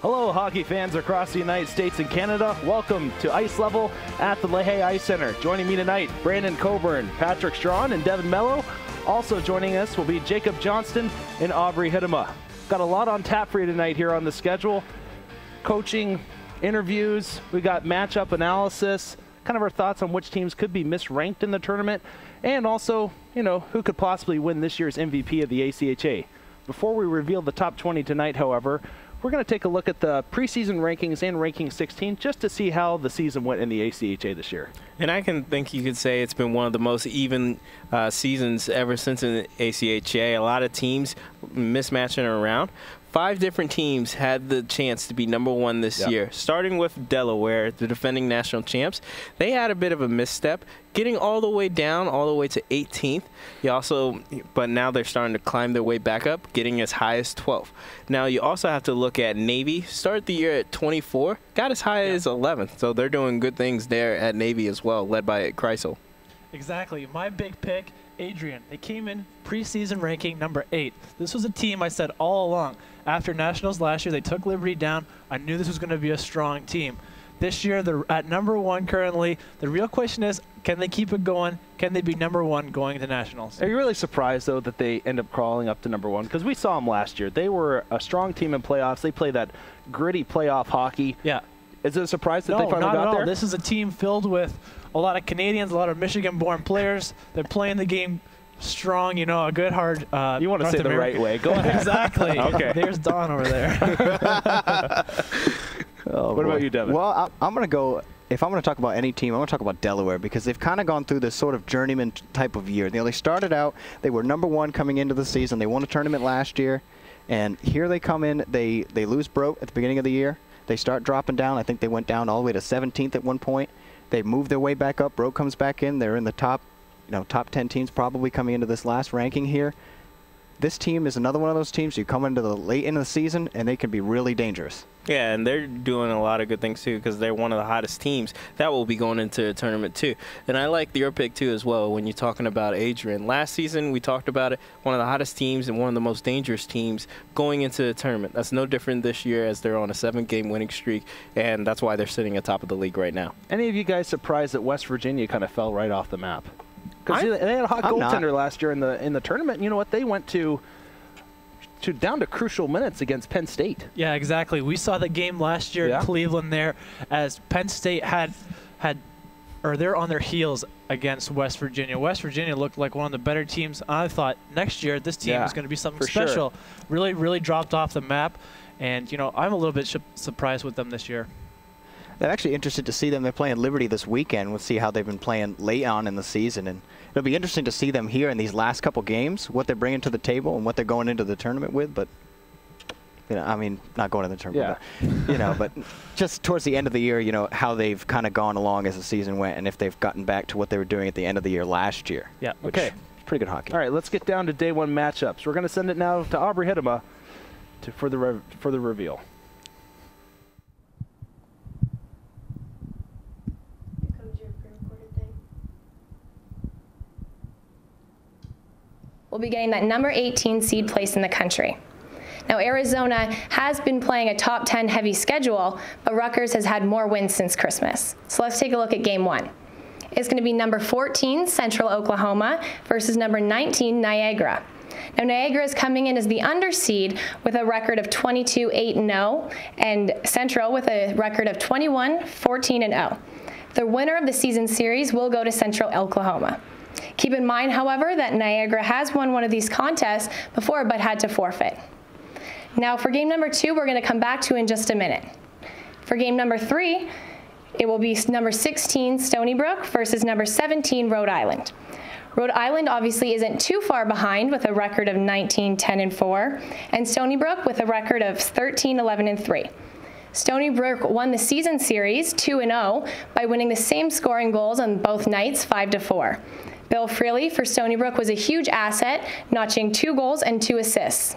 Hello, hockey fans across the United States and Canada. Welcome to Ice Level at the Lehigh Ice Center. Joining me tonight, Brandon Cockburn, Patrick Strawn, and Devan Mello. Also joining us will be Jacob Johnston and Aubrey Hiddema. Got a lot on tap for you tonight here on the schedule. Coaching, interviews, we got matchup analysis, kind of our thoughts on which teams could be misranked in the tournament, and also, who could possibly win this year's MVP of the ACHA. Before we reveal the top 20 tonight, however, we're going to take a look at the preseason rankings and ranking 16 just to see how the season went in the ACHA this year. And I think you could say it's been one of the most even seasons ever since in the ACHA. A lot of teams mismatching around. 5 different teams had the chance to be -- this year, starting with Delaware, the defending national champs. They had a bit of a misstep, getting all the way down, all the way to 18th. But now they're starting to climb their way back up, getting as high as 12th. Now you also have to look at Navy. Started the year at 24, got as high as 11th. So they're doing good things there at Navy as well, led by Kreisel. Exactly. My big pick, Adrian. They came in preseason ranking number 8. This was a team I said all along. After Nationals last year, they took Liberty down. I knew this was going to be a strong team. This year, they're at number 1 currently. The real question is, can they keep it going? Can they be number 1 going to Nationals? Are you really surprised, though, that they end up crawling up to number 1? Because we saw them last year. They were a strong team in playoffs. They play that gritty playoff hockey. Yeah. Is it a surprise that they finally got there? No, not at all. This is a team filled with a lot of Canadians, a lot of Michigan-born players. They're playing the game strong, a good, hard you want to say the right way. Go ahead. Exactly. Okay. There's Don over there. What about you, Devan? Well, I'm going to go, if I'm going to talk about any team, I'm going to talk about Delaware because they've kind of gone through this sort of journeyman type of year. They started out, they were number 1 coming into the season. They won a tournament last year, and here they come in. They lose Broke at the beginning of the year. They start dropping down. I think they went down all the way to 17th at one point. They moved their way back up. Broke comes back in. They're in the top 10 teams probably coming into this last ranking here. This team is another one of those teams you come into the late in the season and they can be really dangerous. Yeah, and they're doing a lot of good things too because they're one of the hottest teams that will be going into a tournament too. And I like your pick too as well when you're talking about Adrian. Last season we talked about it, one of the hottest teams and one of the most dangerous teams going into the tournament. That's no different this year as they're on a 7-game winning streak, and that's why they're sitting atop of the league right now. Any of you guys surprised that West Virginia kind of fell right off the map? Because they had a hot goaltender last year in the tournament. You know what? They went to down to crucial minutes against Penn State. Yeah, exactly. We saw the game last year in Cleveland there as Penn State they're on their heels against West Virginia. West Virginia looked like one of the better teams. I thought next year this team is going to be something special. Sure. Really, really dropped off the map. And, I'm a little bit surprised with them this year. I'm actually interested to see them. They're playing Liberty this weekend. We'll see how they've been playing late on in the season. And it'll be interesting to see them here in these last couple games, what they're bringing to the table and what they're going into the tournament with. But, I mean, not going to the tournament, but just towards the end of the year, how they've kind of gone along as the season went and if they've gotten back to what they were doing at the end of the year last year. Yeah. Okay. Pretty good hockey. All right, let's get down to day 1 matchups. We're going to send it now to Aubrey Hiddema for the reveal. We'll be getting that number 18 seed place in the country. Now, Arizona has been playing a top 10 heavy schedule, but Rutgers has had more wins since Christmas. So let's take a look at game 1. It's going to be number 14, Central Oklahoma, versus number 19, Niagara. Now, Niagara is coming in as the underseed with a record of 22-8-0, and Central with a record of 21-14-0. The winner of the season series will go to Central Oklahoma. Keep in mind, however, that Niagara has won one of these contests before but had to forfeit. Now for game number 2, we're going to come back to in just a minute. For game number 3, it will be number 16, Stony Brook, versus number 17, Rhode Island. Rhode Island obviously isn't too far behind with a record of 19-10-4, and Stony Brook with a record of 13-11-3. Stony Brook won the season series 2-0 by winning the same scoring goals on both nights, 5-4. Bill Freely for Stony Brook was a huge asset, notching 2 goals and 2 assists.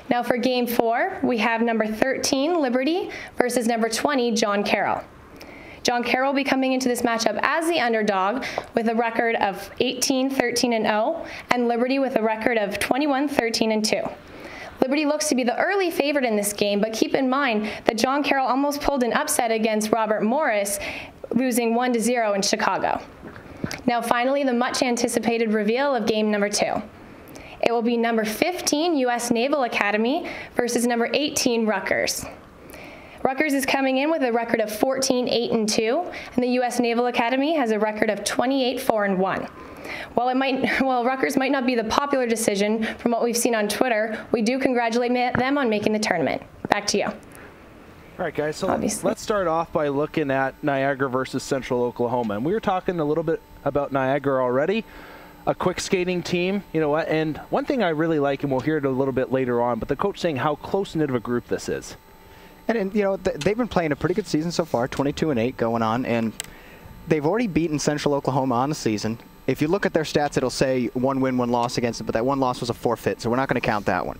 Now for game 4, we have number 13, Liberty, versus number 20, John Carroll. John Carroll will be coming into this matchup as the underdog with a record of 18-13-0, and Liberty with a record of 21-13-2. Liberty looks to be the early favorite in this game, but keep in mind that John Carroll almost pulled an upset against Robert Morris, losing 1-0 in Chicago. Now finally, the much anticipated reveal of game number 2. It will be number 15 U.S. Naval Academy versus number 18 Rutgers. Rutgers is coming in with a record of 14-8-2, and the U.S. Naval Academy has a record of 28-4-1. While Rutgers might not be the popular decision from what we've seen on Twitter, we do congratulate them on making the tournament. Back to you. All right, guys, so Obviously. let's start off by looking at Niagara versus Central Oklahoma. And we were talking a little bit about Niagara already, a quick skating team, you know what, and one thing I really like, and we'll hear it a little bit later on, but the coach saying how close-knit of a group this is. And you know, they've been playing a pretty good season so far, 22-8 going on, and they've already beaten Central Oklahoma on the season. If you look at their stats, it'll say 1 win, 1 loss against it, but that 1 loss was a forfeit, so we're not going to count that one.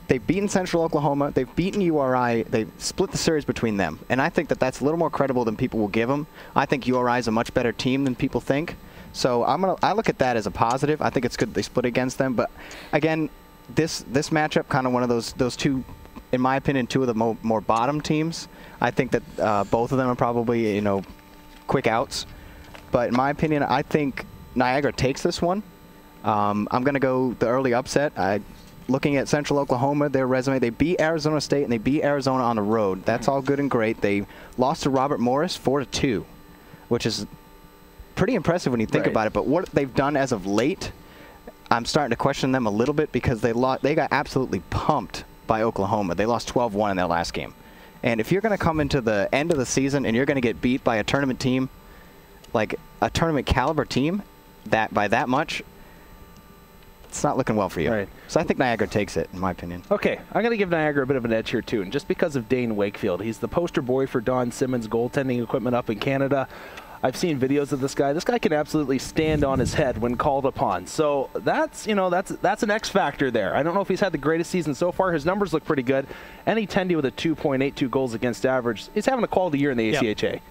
They've beaten Central Oklahoma. They've beaten URI. They've split the series between them, and I think that that's a little more credible than people will give them. I think URI is a much better team than people think, so I look at that as a positive. I think it's good they split against them, but again, this matchup, kind of one of those two, in my opinion, two of the more bottom teams. I think that both of them are probably, you know, quick outs. But in my opinion, I think Niagara takes this one. I'm going to go the early upset. Looking at Central Oklahoma, their resume, they beat Arizona State and they beat Arizona on the road. That's all good and great. They lost to Robert Morris 4-2, which is pretty impressive when you think about it. But what they've done as of late, I'm starting to question them a little bit because they got absolutely pumped by Oklahoma. They lost 12-1 in their last game. And if you're going to come into the end of the season and you're going to get beat by a tournament team, like a tournament caliber team, by that much, it's not looking well for you. Right. So I think Niagara takes it, in my opinion. Okay, I'm going to give Niagara a bit of an edge here, too, and just because of Dane Wakefield. He's the poster boy for Don Simmons' goaltending equipment up in Canada. I've seen videos of this guy. This guy can absolutely stand on his head when called upon. So that's an X factor there. I don't know if he's had the greatest season so far. His numbers look pretty good. Any Tendy with a 2.82 goals against average. He's having a quality year in the ACHA.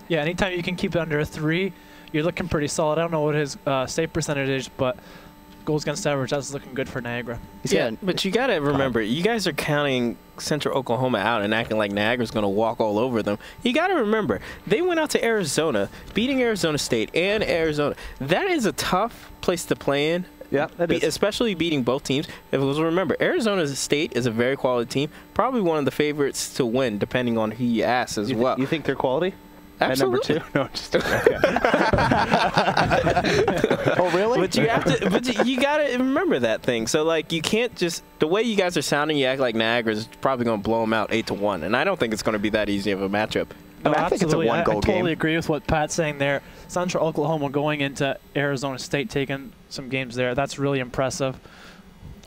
Yeah, anytime you can keep it under a 3, you're looking pretty solid. I don't know what his save percentage is, but goals against average, that's looking good for Niagara. Yeah, but you got to remember, you guys are counting Central Oklahoma out and acting like Niagara's going to walk all over them. You got to remember, they went out to Arizona, beating Arizona State and Arizona. That is a tough place to play in. Yeah, that is. Especially beating both teams. Remember, Arizona State is a very quality team, probably one of the favorites to win, depending on who you ask as well. You think they're quality? Absolutely. At number 2? No, just okay. Oh, really? But you have to. But you got to remember that thing. So like, you can't just the way you guys are sounding. You act like Niagara's probably going to blow them out 8-1, and I don't think it's going to be that easy of a matchup. I think it's a one-goal game. I totally agree with what Pat's saying there. Central Oklahoma going into Arizona State, taking some games there. That's really impressive.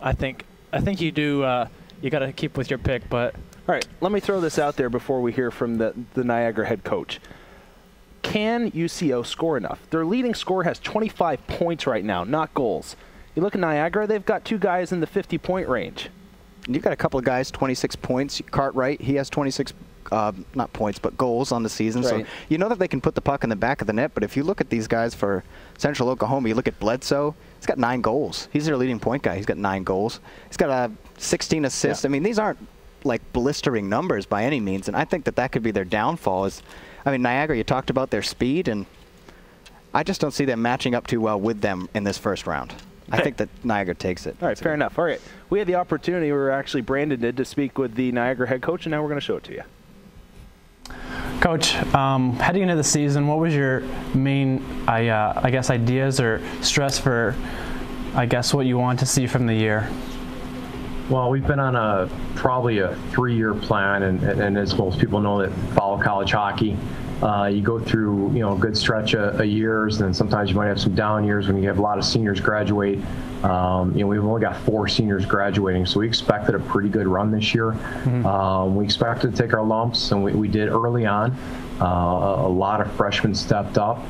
I think you do. You got to keep with your pick, but. All right, let me throw this out there before we hear from the Niagara head coach. Can UCO score enough? Their leading scorer has 25 points right now, not goals. You look at Niagara, they've got 2 guys in the 50-point range. You've got a couple of guys, 26 points. Cartwright, he has 26, not points, but goals on the season. Right. So you know that they can put the puck in the back of the net, but if you look at these guys for Central Oklahoma, you look at Bledsoe, he's got 9 goals. He's their leading point guy. He's got 9 goals. He's got 16 assists. Yeah. I mean, these aren't like blistering numbers by any means, and I think that could be their downfall. Niagara, you talked about their speed, and I just don't see them matching up too well with them in this first round. I think that Niagara takes it. All right, fair enough. All right, we had the opportunity, Brandon did, to speak with the Niagara head coach, and now we're going to show it to you. Coach, heading into the season, what was your main, I guess, ideas or stress for, I guess, what you want to see from the year? Well, we've been on probably a 3-year plan, and as most people know that follow college hockey, you go through a good stretch of years, and then sometimes you might have some down years when you have a lot of seniors graduate. We've only got 4 seniors graduating, so we expected a pretty good run this year. Mm-hmm. We expected to take our lumps, and we did early on. A lot of freshmen stepped up.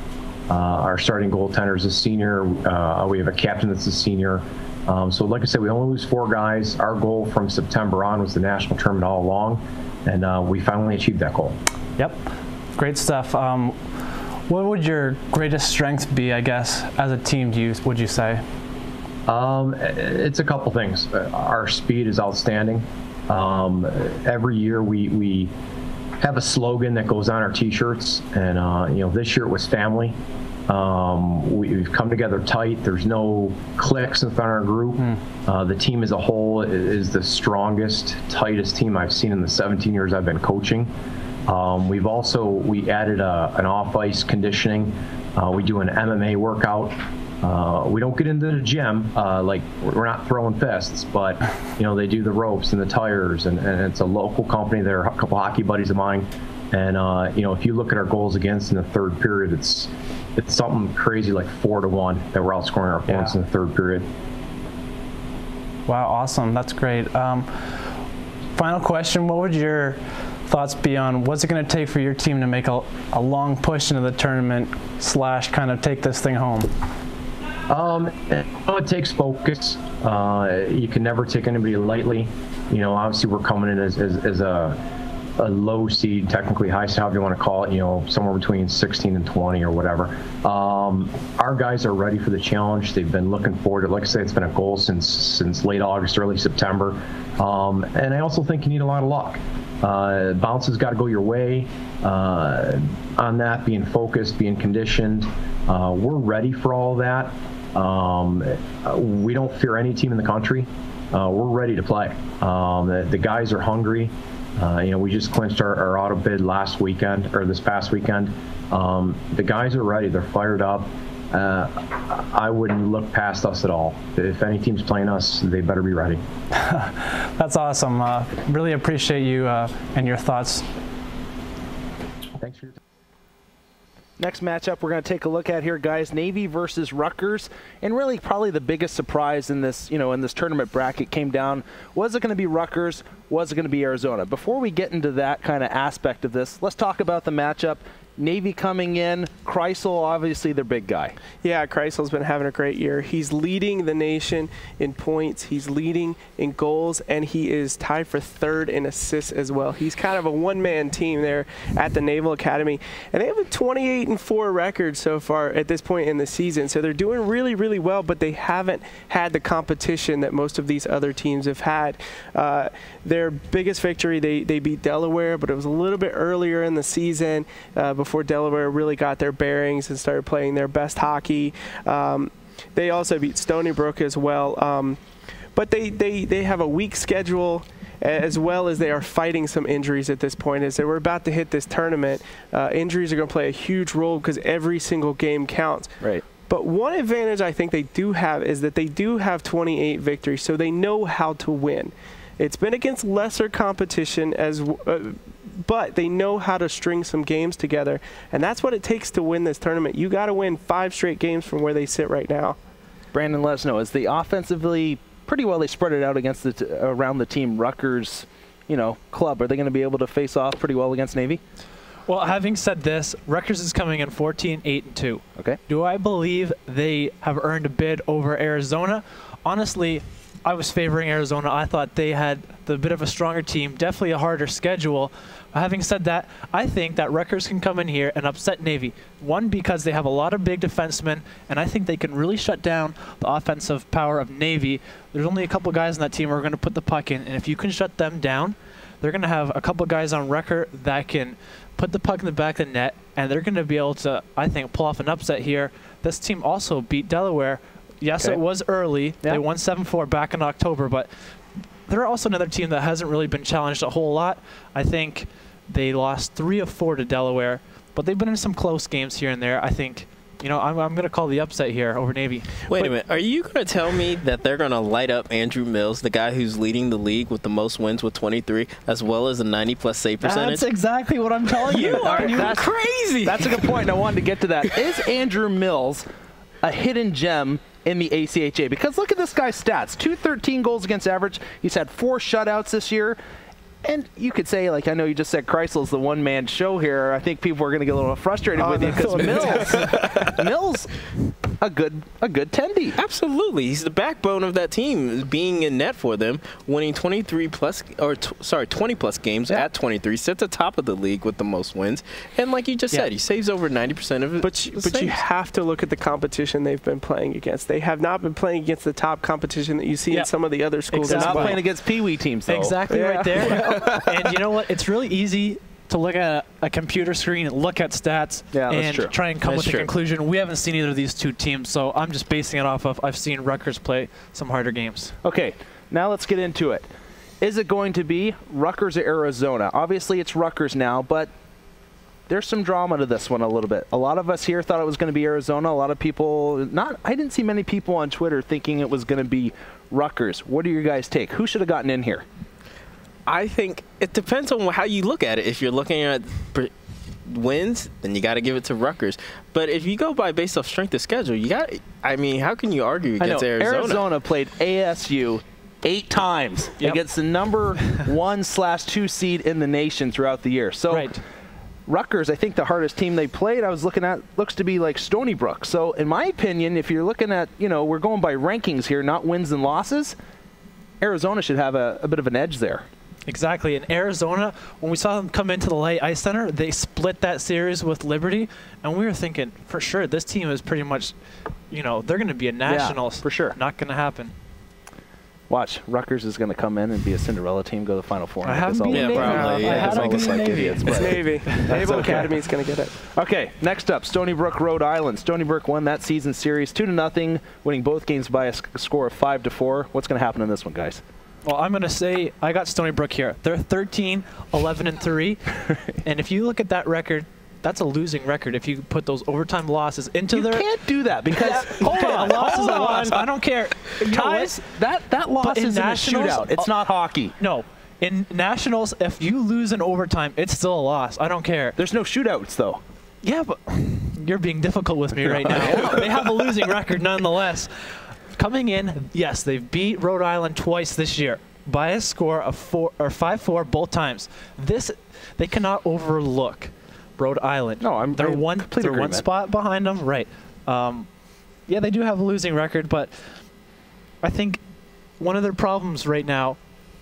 Our starting goaltender is a senior. We have a captain that's a senior. So like I said, we only lose 4 guys. Our goal from September on was the national tournament all along, and we finally achieved that goal. Yep, great stuff. What would your greatest strength be, I guess, as a team, would you say? It's a couple things. Our speed is outstanding. Every year we have a slogan that goes on our T-shirts, and this year it was family. We've come together tight. There's no cliques in front of our group. The team as a whole is the strongest, tightest team I've seen in the 17 years I've been coaching. We added an off-ice conditioning. We do an MMA workout. We don't get into the gym, like we're not throwing fists, but they do the ropes and the tires, and it's a local company. They're a couple hockey buddies of mine, and if you look at our goals against in the third period, it's something crazy like 4-1 that we're outscoring our opponents in the third period. Wow, awesome! That's great. Final question: what would your thoughts be on what's it going to take for your team to make a long push into the tournament / kind of take this thing home? It takes focus. You can never take anybody lightly. Obviously we're coming in as a low seed, technically high seed, however you want to call it, somewhere between 16 and 20 or whatever. Our guys are ready for the challenge. They've been looking forward to it. Like I say, it's been a goal since late August, early September. And I also think you need a lot of luck. Bounces got to go your way on that, being focused, being conditioned. We're ready for all that. We don't fear any team in the country. We're ready to play. The guys are hungry. We just clinched our auto bid this past weekend. The guys are ready. They're fired up. I wouldn't look past us at all. If any team's playing us, they better be ready. That's awesome. Really appreciate you and your thoughts. Thanks for your time. Next matchup we're going to take a look at here, guys, Navy versus Rutgers. And really probably the biggest surprise in this, in this tournament bracket came down. Was it going to be Rutgers? Was it going to be Arizona? Before we get into that kind of aspect of this, let's talk about the matchup. Navy coming in, Kreisel, obviously their big guy. Yeah, Kreisel's been having a great year. He's leading the nation in points, he's leading in goals, and he is tied for third in assists as well. He's kind of a one-man team there at the Naval Academy, and they have a 28-4 record so far at this point in the season, so they're doing really, really well, but they haven't had the competition that most of these other teams have had. Their biggest victory, they beat Delaware, but it was a little bit earlier in the season before Delaware really got their bearings and started playing their best hockey. They also beat Stony Brook as well. But they have a weak schedule, as well as they are fighting some injuries at this point. As they were about to hit this tournament, injuries are going to play a huge role because every single game counts. Right. But one advantage I think they do have is that they do have 28 victories, so they know how to win. It's been against lesser competition, but they know how to string some games together, and that's what it takes to win this tournament. You got to win 5 straight games from where they sit right now. Brandon, let us know, is the offensively pretty well they spread it out against around the team Rutgers, club? Are they going to be able to face off pretty well against Navy? Well, having said this, Rutgers is coming in 14-8-2. Okay. Do I believe they have earned a bid over Arizona? Honestly, I was favoring Arizona. I thought they had the bit of a stronger team, definitely a harder schedule. Having said that, I think that Rutgers can come in here and upset Navy. One, because they have a lot of big defensemen, and I think they can really shut down the offensive power of Navy. There's only a couple guys on that team who are going to put the puck in, and if you can shut them down, they're going to have a couple guys on record that can put the puck in the back of the net, and they're going to be able to, I think, pull off an upset here. This team also beat Delaware. Yes, It was early. Yeah. They won 7-4 back in October, but they're also another team that hasn't really been challenged a whole lot. I think they lost 3 of 4 to Delaware, but they've been in some close games here and there. I think, I'm going to call the upset here over Navy. Wait a minute. Are you going to tell me that they're going to light up Andrew Mills, the guy who's leading the league with the most wins with 23, as well as a 90-plus save percentage? That's exactly what I'm telling you. That's crazy. That's a good point. I wanted to get to that. Is Andrew Mills a hidden gem in the ACHA? Because look at this guy's stats. 213 goals against average. He's had 4 shutouts this year. And you could say, I know you just said Kreisel's the one-man show here. I think people are going to get a little frustrated with you because Mills a good tendy. Absolutely. He's the backbone of that team, being in net for them, winning 20 plus games at 23, sits at the top of the league with the most wins. And like you just said, he saves over 90% of it. But you have to look at the competition they've been playing against. They have not been playing against the top competition that you see in some of the other schools. They're as not well. playing against Pee-wee teams, though. Exactly right there. And you know what? It's really easy to look at a computer screen and look at stats and try and come with a conclusion. We haven't seen either of these two teams, so I'm just basing it off of I've seen Rutgers play some harder games. Okay, now let's get into it. Is it going to be Rutgers or Arizona? Obviously, it's Rutgers now, but there's some drama to this one a little bit. A lot of us here thought it was going to be Arizona. A lot of people, I didn't see many people on Twitter thinking it was going to be Rutgers. What do your guys take? Who should have gotten in here? I think it depends on how you look at it. If you're looking at wins, then you got to give it to Rutgers. But if you go based off strength of schedule, how can you argue against Arizona? Arizona played ASU 8 times against the number 1/2 seed in the nation throughout the year. So Rutgers, I think the hardest team they played, I was looking at, looks to be like Stony Brook. So in my opinion, if you're looking at, we're going by rankings here, not wins and losses, Arizona should have a bit of an edge there. Exactly. In Arizona, when we saw them come into the Lehigh Ice Center, they split that series with Liberty, and we were thinking, for sure, this team is pretty much, they're going to be a nationals. For sure. Not going to happen. Watch, Rutgers is going to come in and be a Cinderella team, go to the Final Four. I haven't been Navy. Probably. I haven't been Navy. It's Navy. Naval Academy is going to get it. Okay, next up, Stony Brook, Rhode Island. Stony Brook won that season series 2-0, winning both games by a score of 5-4. What's going to happen in this one, guys? Well, I'm going to say I got Stony Brook here. They're 13-11-3, and if you look at that record, that's a losing record if you put those overtime losses into their... You can't do that because... Hold on. A loss is a loss. I don't care. Guys, that loss is in a shootout. It's not hockey. No. In nationals, if you lose in overtime, it's still a loss. I don't care. There's no shootouts, though. Yeah, but you're being difficult with me right now. They have a losing record nonetheless. Coming in, yes, they've beat Rhode Island twice this year by a score of 5-4 both times. They cannot overlook Rhode Island. No, they're one spot behind them, right? Yeah, they do have a losing record, but I think one of their problems right now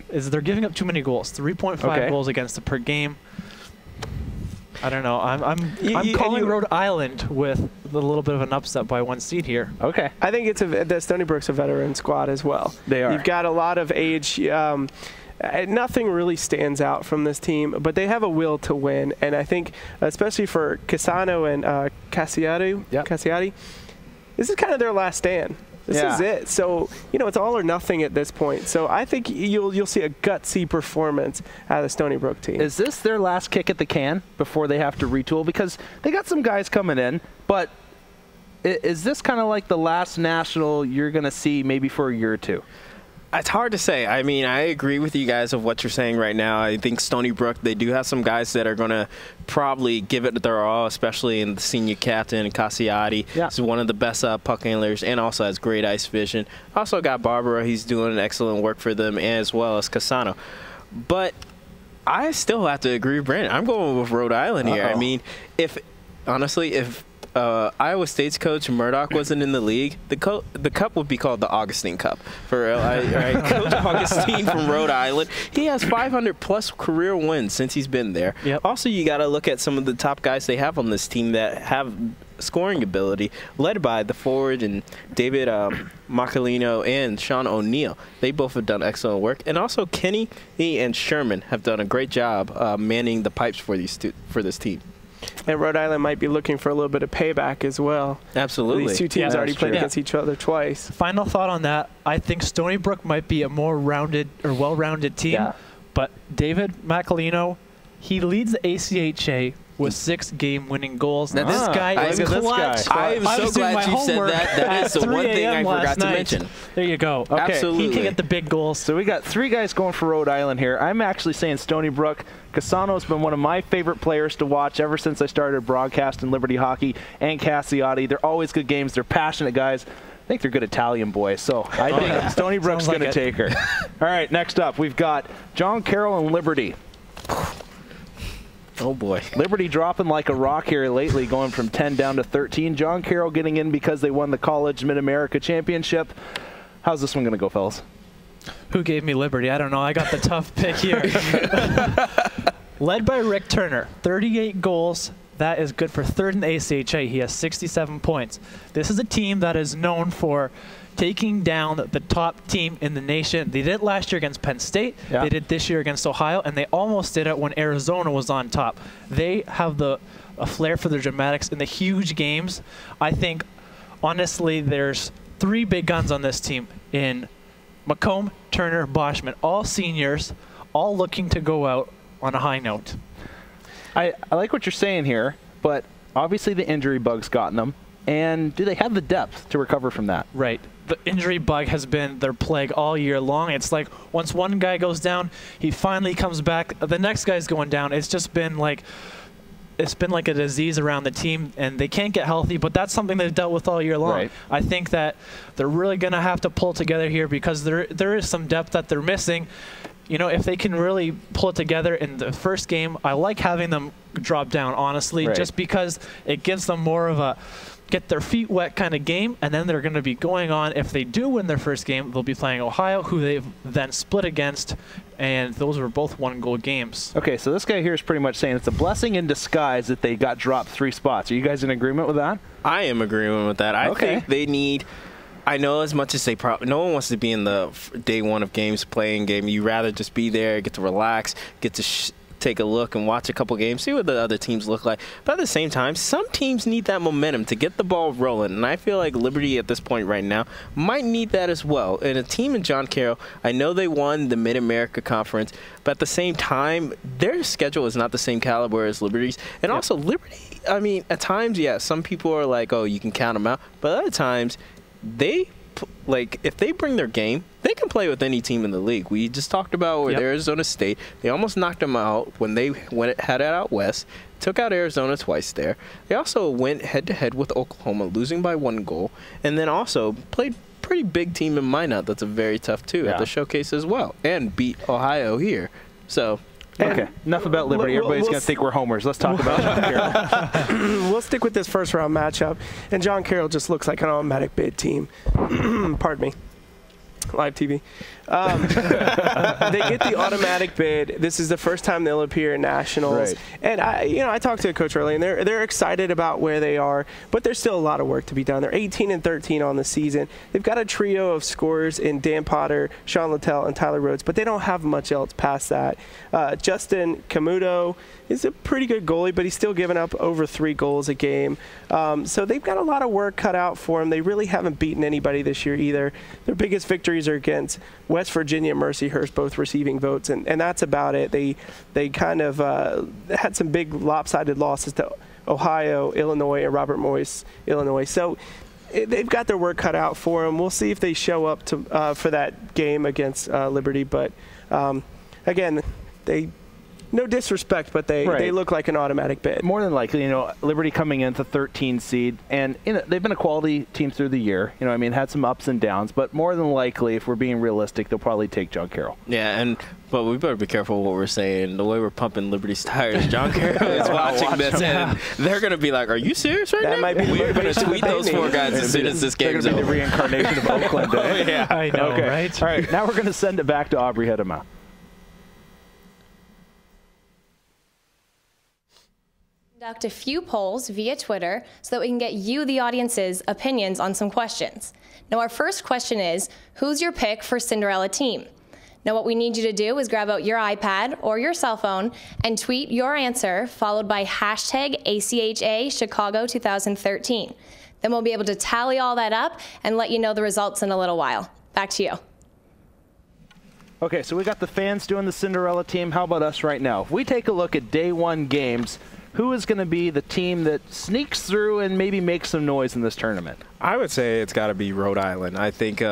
is they're giving up too many goals. 3.5 goals against them per game. I don't know. I'm calling Rhode Island with a little bit of an upset by 1 seed here. Okay. I think the Stony Brook's a veteran squad as well. They are. You've got a lot of age. Nothing really stands out from this team, but they have a will to win. And I think, especially for Cassano and Cassiati, this is kind of their last stand. This is it. So, it's all or nothing at this point. So I think you'll see a gutsy performance out of the Stony Brook team. Is this their last kick at the can before they have to retool? Because they got some guys coming in, but is this kind of like the last national you're going to see maybe for a year or two? It's hard to say. I mean, I agree with you guys of what you're saying right now. I think Stony Brook, they do have some guys that are going to probably give it their all, especially in the senior captain, Cassiati. Yeah. He's one of the best puck handlers and also has great ice vision. Also got Barbara. He's doing excellent work for them, as well as Cassano. But I still have to agree with Brandon. I'm going with Rhode Island here. I mean, if Iowa State's coach Murdoch wasn't in the league, the cup would be called the Augustine Cup. For Coach Augustine from Rhode Island, he has 500-plus career wins since he's been there. Yep. Also, you got to look at some of the top guys they have on this team that have scoring ability, led by the forward and David Macalino and Sean O'Neill. They both have done excellent work. And also Kenny and Sherman have done a great job manning the pipes for this team. And Rhode Island might be looking for a little bit of payback as well. Absolutely. These two teams already played against each other twice. Final thought on that, I think Stony Brook might be a more rounded or well-rounded team, but David Macalino, he leads the ACHA with 6 game-winning goals. Now, this guy is clutch. I am so glad you said that. That is the one thing I forgot to mention. There you go. Okay. Absolutely. He can get the big goals. So we got 3 guys going for Rhode Island here. I'm actually saying Stony Brook. Cassano's been one of my favorite players to watch ever since I started broadcasting Liberty Hockey, and Cassiati. They're always good games. They're passionate guys. I think they're good Italian boys, so I think Stony Brook's going to take her. All right, next up, we've got John Carroll and Liberty. Oh, boy. Liberty dropping like a rock here lately, going from 10 down to 13. John Carroll getting in because they won the College Mid-America Championship. How's this one going to go, fellas? Who gave me Liberty? I don't know. I got the tough pick here. Led by Rick Turner, 38 goals. That is good for third in the ACHA. He has 67 points. This is a team that is known for taking down the top team in the nation. They did it last year against Penn State. Yeah. They did this year against Ohio, and they almost did it when Arizona was on top. They have a flair for their dramatics in the huge games. I think, honestly, there's 3 big guns on this team in McComb, Turner, Boschman, all seniors, all looking to go out on a high note. I like what you're saying here, but obviously the injury bug's gotten them. And do they have the depth to recover from that? Right. The injury bug has been their plague all year long. It's like once one guy goes down, he finally comes back. The next guy's going down. It's just been like a disease around the team, and they can't get healthy, but that's something they've dealt with all year long. Right. I think that they're really going to have to pull together here because there is some depth that they're missing. You know, if they can really pull it together in the first game, I like having them drop down, honestly, right, just because it gives them more of a get their feet wet kind of game, and then they're going to be going on. If they do win their first game, they'll be playing Ohio, who they've then split against, and those were both 1-goal games. Okay, so this guy here is pretty much saying it's a blessing in disguise that they got dropped 3 spots. Are you guys in agreement with that? I am agreeing with that. I think they need... I know as much as they probably... No one wants to be in the day 1 of games, playing game. You rather just be there, get to relax, get to take a look and watch a couple games, see what the other teams look like. But at the same time, some teams need that momentum to get the ball rolling. And I feel like Liberty at this point right now might need that as well. And a team in John Carroll, I know they won the Mid-America Conference, but at the same time, their schedule is not the same caliber as Liberty's. And also, Liberty, I mean, at times, yeah, some people are like, oh, you can count them out. But other times, if they bring their game, they can play with any team in the league. We just talked about with Arizona State. They almost knocked them out when they had it out west, took out Arizona twice there. They also went head-to-head with Oklahoma, losing by 1 goal, and then also played pretty big team in Minot that's a very tough, too, at the showcase as well, and beat Ohio here. So... Okay, enough about Liberty. Everybody's going to think we're homers. Let's talk about John Carroll. We'll stick with this first-round matchup, and John Carroll just looks like an automatic bid team. Pardon me. Live TV. They get the automatic bid. This is the first time they'll appear in nationals. Right. And I talked to a coach earlier, and they're excited about where they are, but there's still a lot of work to be done. They're 18-13 on the season. They've got a trio of scorers in Dan Potter, Sean Littell, and Tyler Rhodes, but they don't have much else past that. Justin Camuto is a pretty good goalie, but he's still giving up over 3 goals a game. So they've got a lot of work cut out for them. They really haven't beaten anybody this year either. Their biggest victories are against West Virginia and Mercyhurst, both receiving votes, and that's about it. They kind of had some big lopsided losses to Ohio, Illinois, and Robert Morris, Illinois. So they've got their work cut out for them. We'll see if they show up for that game against Liberty. But again, no disrespect, but they look like an automatic bid. More than likely, Liberty coming in the 13 seed, and they've been a quality team through the year. Had some ups and downs, but more than likely, if we're being realistic, they'll probably take John Carroll. Yeah, but we better be careful what we're saying. The way we're pumping Liberty's tires, John Carroll is watching this, and they're going to be like, "Are you serious right now?" Might be we're going to tweet those 4 guys as soon as this game's over. They're going to be the reincarnation of Oakland. Yeah, I know, okay. Right? All right, now we're going to send it back to Aubrey Hiddema. Conduct a few polls via Twitter so that we can get you, the audience's, opinions on some questions. Now, our first question is, who's your pick for Cinderella team? Now, what we need you to do is grab out your iPad or your cell phone and tweet your answer, followed by hashtag ACHA Chicago 2013. Then we'll be able to tally all that up and let you know the results in a little while. Back to you. Okay, so we got the fans doing the Cinderella team. How about us right now? If we take a look at day 1 games, who is going to be the team that sneaks through and maybe makes some noise in this tournament? I would say it's got to be Rhode Island. I think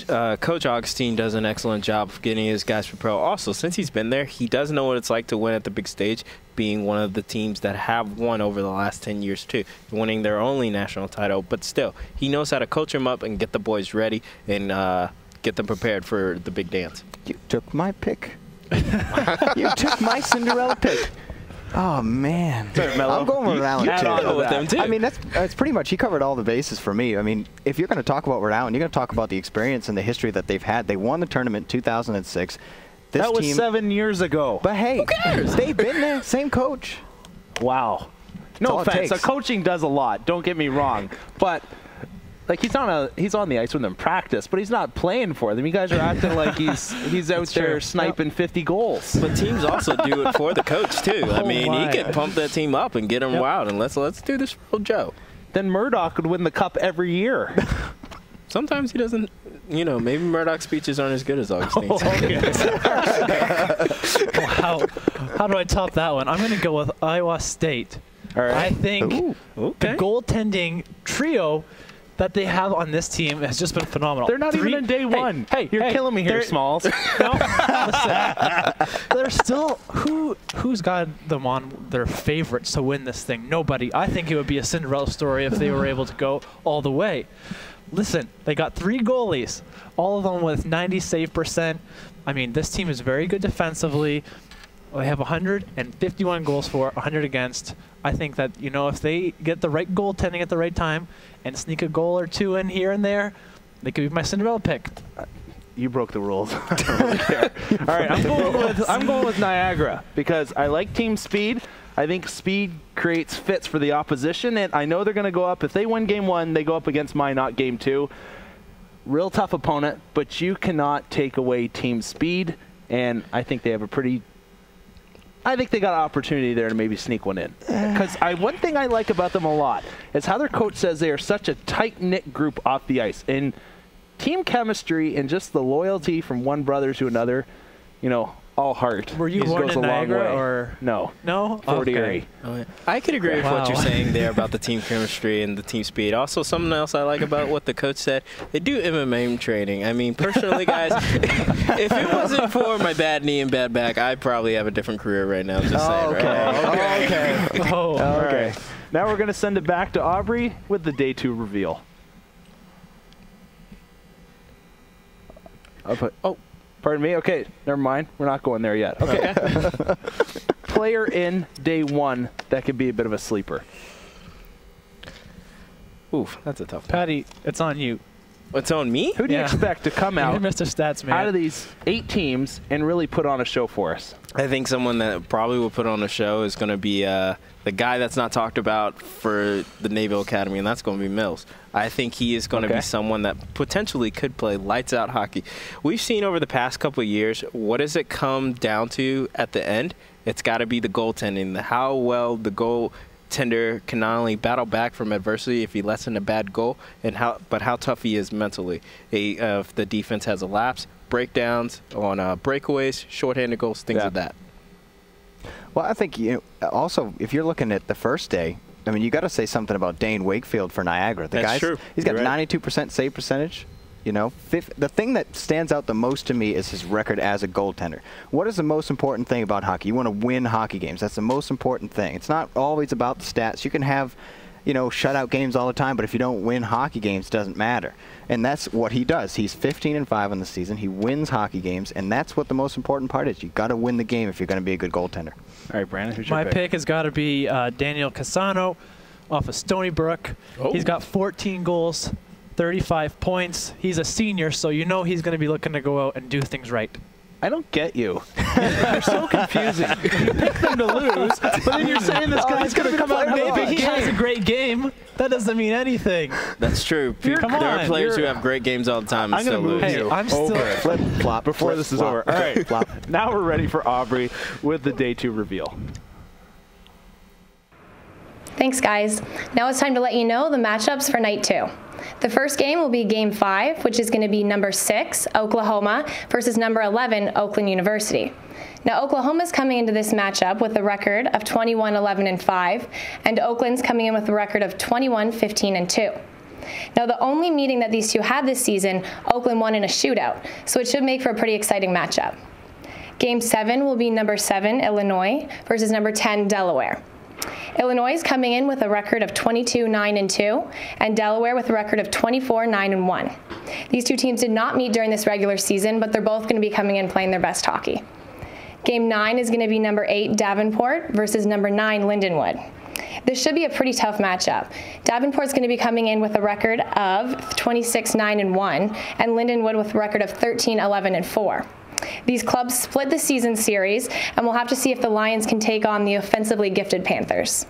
Coach Augustine does an excellent job of getting his guys prepared. Also, since he's been there, he does know what it's like to win at the big stage, being one of the teams that have won over the last 10 years, too, winning their only national title. But still, he knows how to coach them up and get the boys ready and get them prepared for the big dance. You took my pick. You took my Cinderella pick. Oh, man. Sorry, Mello. I'm going with Rhode Island, Add too. on with them, too. I mean, that's pretty much, he covered all the bases for me. I mean, if you're going to talk about Rhode Island, you're going to talk about the experience and the history that they've had. They won the tournament in 2006. That was 7 years ago. But hey, they've been there. Same coach. Wow. No offense. So coaching does a lot. Don't get me wrong. But like he's on the ice with them in practice, but he's not playing for them. You guys are acting like he's out there sniping 50 goals. But teams also do it for the coach too. I mean, he can pump that team up and get them wild. And let's do this for Joe. Then Murdoch would win the cup every year. Sometimes he doesn't. You know, maybe Murdoch's speeches aren't as good as Augustine's. Wow. How do I top that one? I'm going to go with Iowa State. All right. I think the goaltending trio that they have on this team has just been phenomenal. They're not even in day one. Hey, you're killing me here, Smalls. No, listen. They're still who's got them on their favorites to win this thing? Nobody. I think it would be a Cinderella story if they were able to go all the way. Listen, they got 3 goalies, all of them with 90 save %. I mean, this team is very good defensively. They have 151 goals for, 100 against. I think that, you know, if they get the right goaltending at the right time and sneak a goal or 2 in here and there, they could be my Cinderella pick. You broke the rules. I don't really care. All right, I'm going with Niagara because I like team speed. I think speed creates fits for the opposition, and I know they're going to go up. If they win game 1, they go up against Minot game 2. Real tough opponent, but you cannot take away team speed, and I think they have I think they got an opportunity there to maybe sneak one in. Because one thing I like about them a lot is how their coach says they are such a tight-knit group off the ice. And team chemistry and just the loyalty from one brother to another, you know, all heart. Were you born in Niagara or no? No. Fort Erie. Oh, yeah. I could agree with what you're saying there about the team chemistry and the team speed. Also, something else I like about what the coach said, they do MMA training. I mean, personally, guys, if it wasn't for my bad knee and bad back, I'd probably have a different career right now. I'm just saying. Okay. Right? Okay. Now we're going to send it back to Aubrey with the day 2 reveal. Pardon me? Okay, never mind. We're not going there yet. Okay. Player in day 1 that could be a bit of a sleeper. Oof, that's a tough one. Patty, it's on you. It's on me? Who do you expect to come out Mr. Stats, man. out of these 8 teams and really put on a show for us? I think someone that probably will put on a show is going to be the guy that's not talked about for the Naval Academy, and that's going to be Mills. I think he is going to be someone that potentially could play lights-out hockey. We've seen over the past couple of years, what does it come down to at the end? It's got to be the goaltending, how well the goaltender can not only battle back from adversity if he lets in a bad goal, but how tough he is mentally. If the defense has a lapse, breakdowns on breakaways, shorthanded goals, things like that. Well, I think also if you're looking at the first day, I mean, you got to say something about Dane Wakefield for Niagara. That's true. He's got 92% save percentage. You know, the thing that stands out the most to me is his record as a goaltender. What is the most important thing about hockey? You want to win hockey games. That's the most important thing. It's not always about the stats. You can have, you know, shutout games all the time, but if you don't win hockey games, it doesn't matter. And that's what he does. He's 15-5 on the season. He wins hockey games, and that's what the most important part is. You got to win the game if you're going to be a good goaltender. All right, Brandon, who's your pick? My pick has got to be Daniel Cassano off of Stony Brook. He's got 14 goals, 35 points. He's a senior, so you know he's going to be looking to go out and do things right. I don't get you. You're so confusing. You pick them to lose, but then you're saying this guy's going to come out and maybe he has a great game. That doesn't mean anything. That's true. There are players who have great games all the time and still lose. Hey, I'm still flip flop before this is over. All right, now we're ready for Aubrey with the day 2 reveal. Thanks, guys. Now it's time to let you know the matchups for night 2. The first game will be Game 5, which is going to be number 6, Oklahoma, versus number 11, Oakland University. Now, Oklahoma's coming into this matchup with a record of 21-11-5, and Oakland's coming in with a record of 21-15-2. Now, the only meeting that these two had this season, Oakland won in a shootout, so it should make for a pretty exciting matchup. Game 7 will be number 7, Illinois, versus number 10, Delaware. Illinois is coming in with a record of 22-9-2, and Delaware with a record of 24-9-1. These two teams did not meet during this regular season, but they're both going to be coming in playing their best hockey. Game 9 is going to be number 8 Davenport versus number 9 Lindenwood. This should be a pretty tough matchup. Davenport's going to be coming in with a record of 26-9-1, and Lindenwood with a record of 13-11-4. These clubs split the season series, and we'll have to see if the Lions can take on the offensively gifted Panthers.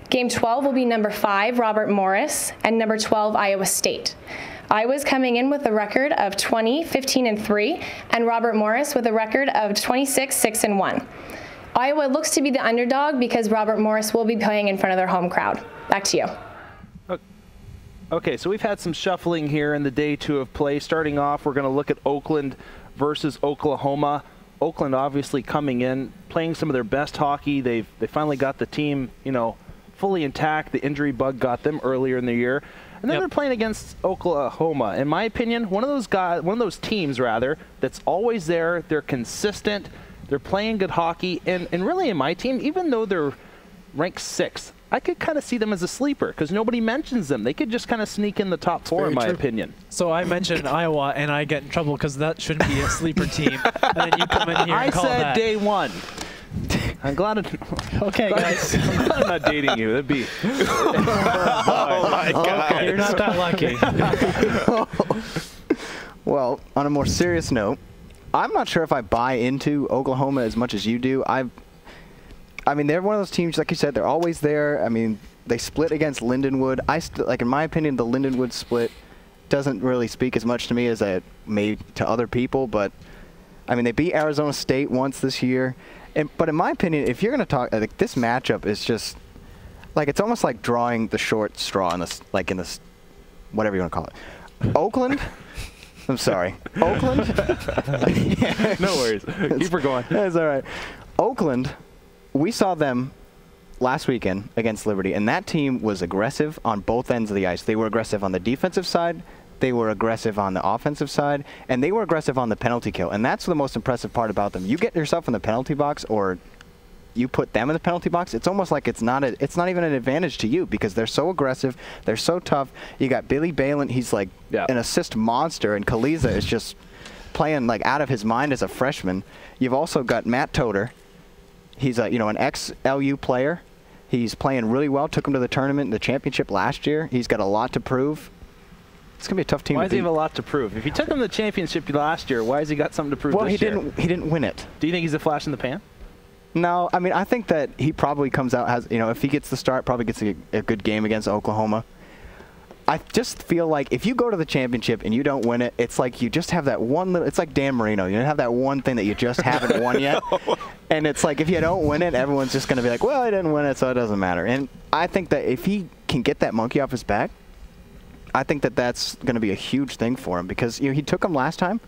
Game 12 will be number 5 Robert Morris and number 12 Iowa State. Iowa's coming in with a record of 20-15-3, and Robert Morris with a record of 26-6-1. Iowa looks to be the underdog because Robert Morris will be playing in front of their home crowd. Back to you. Okay, so we've had some shuffling here in the day 2 of play. Starting off, we're going to look at Oakland versus Oklahoma. Oakland obviously coming in, playing some of their best hockey. They finally got the team, fully intact. The injury bug got them earlier in the year. And then they're playing against Oklahoma. In my opinion, one of those teams that's always there. They're consistent. They're playing good hockey, and really in my team, even though they're ranked 6th, I could kind of see them as a sleeper because nobody mentions them. They could just kind of sneak in the top 4, in my opinion. So I mentioned Iowa, and I get in trouble because that shouldn't be a sleeper team. And then you come in here and call that. I said day 1. I'm glad okay, guys. I'm glad I'm not dating you. That'd be. Oh my God. Okay, you're not that lucky. Well, on a more serious note, I'm not sure if I buy into Oklahoma as much as you do. I mean, they're one of those teams, like you said, they're always there. I mean, they split against Lindenwood. In my opinion, the Lindenwood split doesn't really speak as much to me as it may to other people. But, I mean, they beat Arizona State once this year. But in my opinion, if you're going to talk, this matchup is just, it's almost like drawing the short straw in this, whatever you want to call it. Oakland. I'm sorry. Oakland? No worries. Keep her going. That's all right. Oakland, we saw them last weekend against Liberty, and that team was aggressive on both ends of the ice. They were aggressive on the defensive side, they were aggressive on the offensive side, and they were aggressive on the penalty kill. And that's the most impressive part about them. You get yourself in the penalty box, or you put them in the penalty box, it's almost like it's not even an advantage to you because they're so aggressive, they're so tough. You got Billy Balin, he's like an assist monster, and Kaliza is just playing out of his mind as a freshman. You've also got Matt Toder. He's an ex-LU player. He's playing really well. Took him to the tournament, the championship last year. He's got a lot to prove. It's gonna be a tough team. Why to does he have a lot to prove? If he took him to the championship last year, why has he got something to prove this year? Well, he didn't win it. Do you think he's a flash in the pan? No, I mean, I think that he probably comes out, if he gets the start, probably gets a good game against Oklahoma. I just feel like if you go to the championship and you don't win it, it's like you just have that one little, it's like Dan Marino. You have that one thing that you just haven't won yet. And it's like if you don't win it, everyone's just going to be like, well, I didn't win it, so it doesn't matter. And I think that if he can get that monkey off his back, I think that that's going to be a huge thing for him because he took him last time.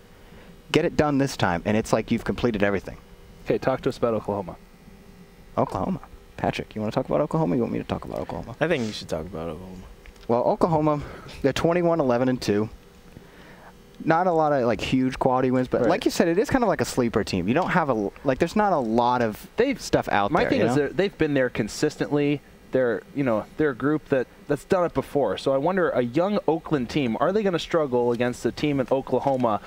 Get it done this time, and it's like you've completed everything. Okay, talk to us about Oklahoma. Oklahoma. Patrick, you want to talk about Oklahoma? You want me to talk about Oklahoma? I think you should talk about Oklahoma. Well, Oklahoma, they're 21-11-2. Not a lot of huge quality wins, but like you said, it is kind of like a sleeper team. You don't have there's not a lot of stuff out there. My thing is they've been there consistently. They're a group that's done it before. So I wonder, a young Oakland team, are they going to struggle against a team in Oklahoma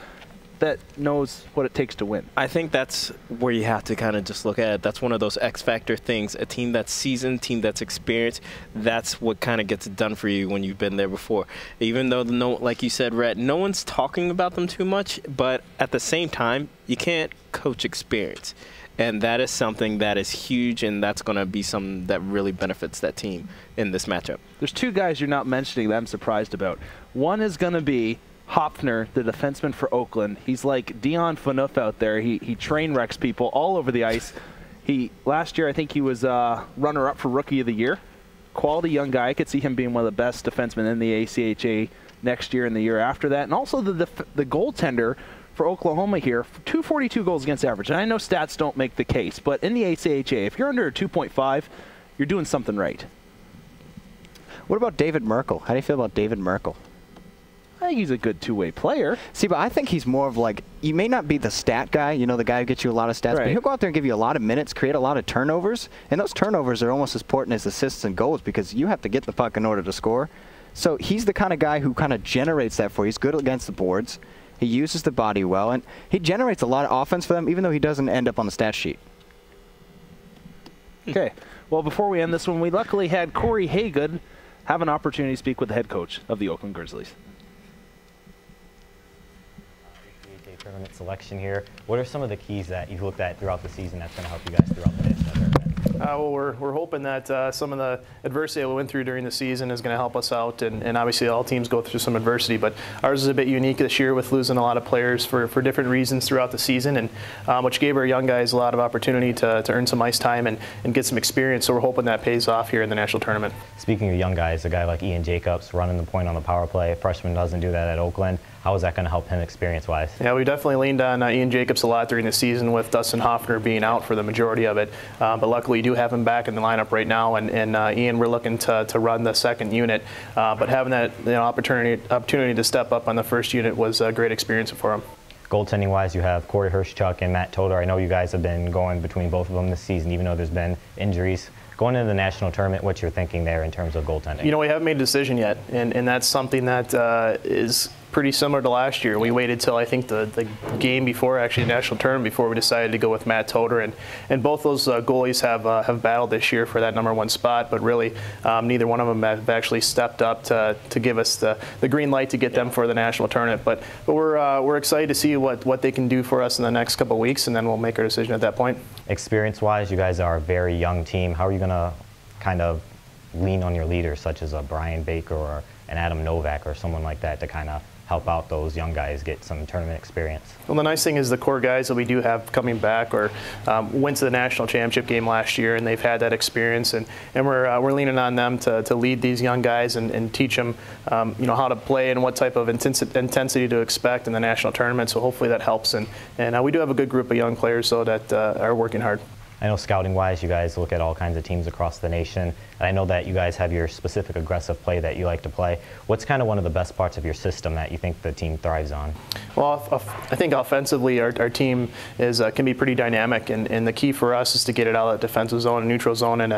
that knows what it takes to win? I think that's where you have to kind of just look at it. That's one of those X factor things. A team that's seasoned, team that's experienced, that's what kind of gets it done for you when you've been there before. Even though, like you said, Rett, no one's talking about them too much, but at the same time, you can't coach experience. And that is something that is huge, and that's going to be something that really benefits that team in this matchup. There's two guys you're not mentioning that I'm surprised about. One is going to be Hopfner, the defenseman for Oakland. He's like Dion Phaneuf out there. He train wrecks people all over the ice. Last year, I think he was runner-up for Rookie of the Year. Quality young guy. I could see him being one of the best defensemen in the ACHA next year and the year after that. And also the goaltender for Oklahoma here, 242 goals against average. And I know stats don't make the case, but in the ACHA, if you're under a 2.5, you're doing something right. What about David Merkel? How do you feel about David Merkel? I think he's a good two-way player. See, but I think he's more of you may not be the stat guy, the guy who gets you a lot of stats, but he'll go out there and give you a lot of minutes, create a lot of turnovers, and those turnovers are almost as important as assists and goals because you have to get the puck in order to score. So he's the kind of guy who kind of generates that for you. He's good against the boards, He uses the body well, and he generates a lot of offense for them, even though he doesn't end up on the stat sheet. Okay. Well, before we end this one, we luckily had Corey Haygood have an opportunity to speak with the head coach of the Oakland Grizzlies. Tournament selection here. What are some of the keys that you've looked at throughout the season that's going to help you guys throughout the tournament? Well, we're hoping that some of the adversity that we went through during the season is going to help us out, and obviously all teams go through some adversity, but ours is a bit unique this year with losing a lot of players for different reasons throughout the season, and which gave our young guys a lot of opportunity to earn some ice time and get some experience, so we're hoping that pays off here in the national tournament. Speaking of young guys, a guy like Ian Jacobs running the point on the power play, a freshman doesn't do that at Oakland. How is that going to help him experience-wise? Yeah, we definitely leaned on Ian Jacobs a lot during the season with Dustin Hoffner being out for the majority of it. But luckily, we do have him back in the lineup right now. And Ian, we're looking to run the second unit. But having that opportunity to step up on the first unit was a great experience for him. Goaltending-wise, you have Corey Hirschchuk and Matt Toder. I know you guys have been going between both of them this season, even though there's been injuries. Going into the national tournament, what's your thinking there in terms of goaltending? You know, we haven't made a decision yet, and that's something that is pretty similar to last year. We waited till I think the game before, actually the national tournament, before we decided to go with Matt Toder, and both those goalies have battled this year for that #1 spot, but really neither one of them have actually stepped up to give us the green light to get them for the national tournament. But we're excited to see what they can do for us in the next couple of weeks, and then we'll make our decision at that point. Experience-wise, you guys are a very young team. How are you going to kind of lean on your leaders, such as a Brian Baker or an Adam Novak or someone like that, to kind of help out those young guys get some tournament experience? Well, the nice thing is the core guys that we do have coming back or went to the national championship game last year, and they've had that experience, and we're leaning on them to lead these young guys and teach them how to play and what type of intensity to expect in the national tournament. So hopefully that helps, and we do have a good group of young players though that are working hard. I know scouting-wise, you guys look at all kinds of teams across the nation, and I know that you guys have your specific aggressive play that you like to play. What's kind of one of the best parts of your system that you think the team thrives on? Well, I think offensively our team can be pretty dynamic, and the key for us is to get it out of the defensive zone and neutral zone in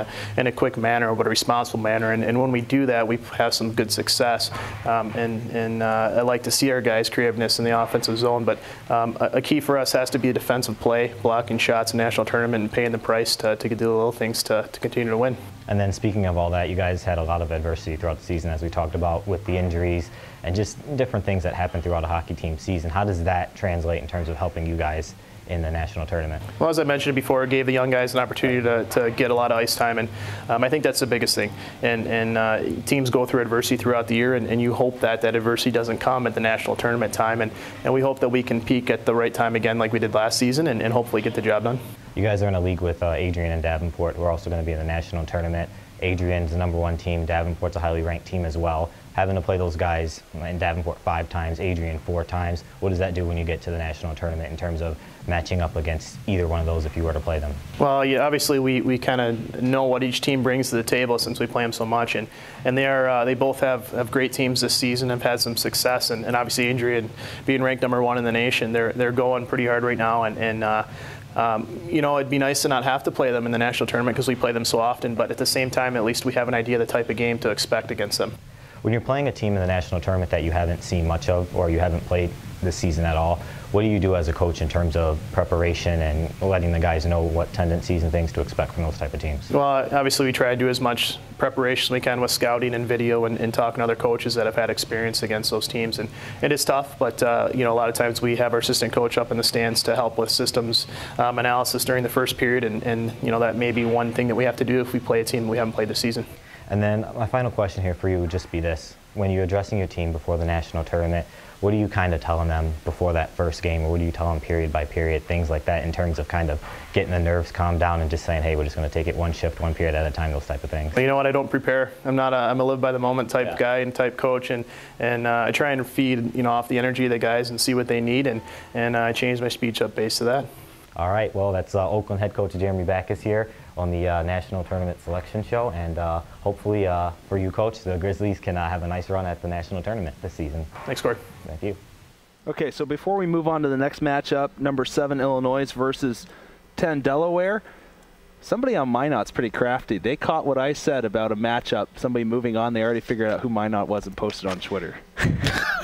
a quick manner, but a responsible manner. And when we do that, we have some good success. I like to see our guys' creativeness in the offensive zone, but a key for us has to be a defensive play, blocking shots in national tournament and paying the price to do the little things to continue to win. And then speaking of all that, you guys had a lot of adversity throughout the season, as we talked about, with the injuries and just different things that happen throughout a hockey team season. How does that translate in terms of helping you guys in the national tournament? Well, as I mentioned before, it gave the young guys an opportunity to get a lot of ice time, and I think that's the biggest thing. And teams go through adversity throughout the year, and you hope that adversity doesn't come at the national tournament time, and we hope that we can peak at the right time again like we did last season and hopefully get the job done. You guys are in a league with Adrian and Davenport, who are also going to be in the national tournament. Adrian's the #1 team, Davenport's a highly ranked team as well. Having to play those guys in Davenport 5 times, Adrian 4 times, what does that do when you get to the national tournament in terms of matching up against either one of those if you were to play them? Well, yeah, obviously we kind of know what each team brings to the table since we play them so much, and they both have great teams this season, have had some success, and obviously Adrian being ranked #1 in the nation, they're going pretty hard right now, and it'd be nice to not have to play them in the national tournament because we play them so often, but at the same time, at least we have an idea of the type of game to expect against them. When you're playing a team in the national tournament that you haven't seen much of or you haven't played this season at all, what do you do as a coach in terms of preparation and letting the guys know what tendencies and things to expect from those type of teams? Well, obviously we try to do as much preparation as we can with scouting and video and talking to other coaches that have had experience against those teams. And it is tough, but a lot of times we have our assistant coach up in the stands to help with systems analysis during the first period, and that may be one thing that we have to do if we play a team we haven't played this season. And then my final question here for you would just be this. When you're addressing your team before the national tournament, what are you kind of telling them before that first game, or what do you tell them period by period, things like that, in terms of kind of getting the nerves calmed down and just saying, hey, we're just going to take it one shift, one period at a time, those type of things? You know what? I don't prepare. I'm a live by the moment type guy and type coach, and I try and feed off the energy of the guys and see what they need, and I change my speech up based to that. All right, well, that's Oakland head coach Jeremy Backus here on the National Tournament Selection Show, and hopefully for you, Coach, the Grizzlies can have a nice run at the National Tournament this season. Thanks, Corey. Thank you. Okay, so before we move on to the next matchup, #7 Illinois versus 10 Delaware, somebody on Minot's pretty crafty. They caught what I said about a matchup, somebody moving on. They already figured out who Minot was and posted on Twitter.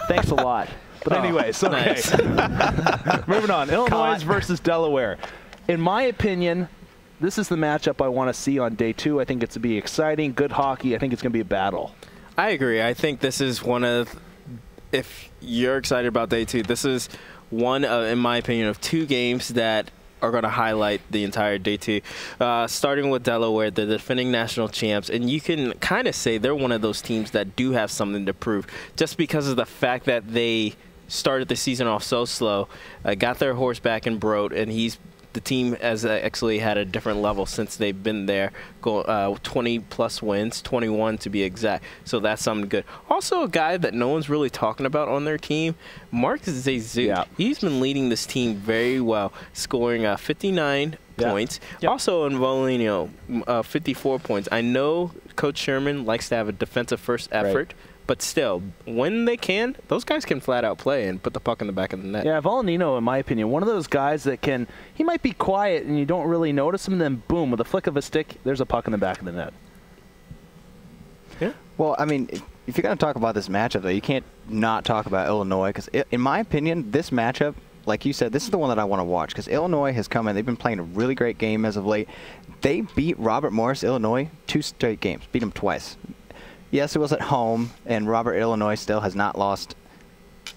Thanks a lot. But anyways, okay. Nice. Moving on. Illinois versus Delaware. In my opinion, this is the matchup I want to see on day 2. I think it's to be exciting, good hockey. I think it's going to be a battle. I agree. I think this is one of, if you're excited about day 2, this is one of, in my opinion, of 2 games that are going to highlight the entire day 2. Starting with Delaware, the defending national champs, and you can kind of say they're one of those teams that do have something to prove, just because of the fact that they started the season off so slow, got their horse back in Byrd, and the team has actually had a different level since they've been there, 20-plus wins, 21 to be exact. So that's something good. Also, a guy that no one's really talking about on their team, Mark Zazuk. Yeah. He's been leading this team very well, scoring 59 points. Yep. Also involving 54 points. I know Coach Sherman likes to have a defensive-first effort. Right. But still, when they can, those guys can flat out play and put the puck in the back of the net. Yeah, Volanino, in my opinion, one of those guys that he might be quiet and you don't really notice him, then boom, with a flick of a stick, there's a puck in the back of the net. Yeah. Well, I mean, if you're going to talk about this matchup, though, you can't not talk about Illinois, because in my opinion, this matchup, like you said, this is the one that I want to watch, because Illinois has come in. They've been playing a really great game as of late. They beat Robert Morris, Illinois, 2 straight games, beat them twice. Yes, it was at home, and Robert, Illinois still has not lost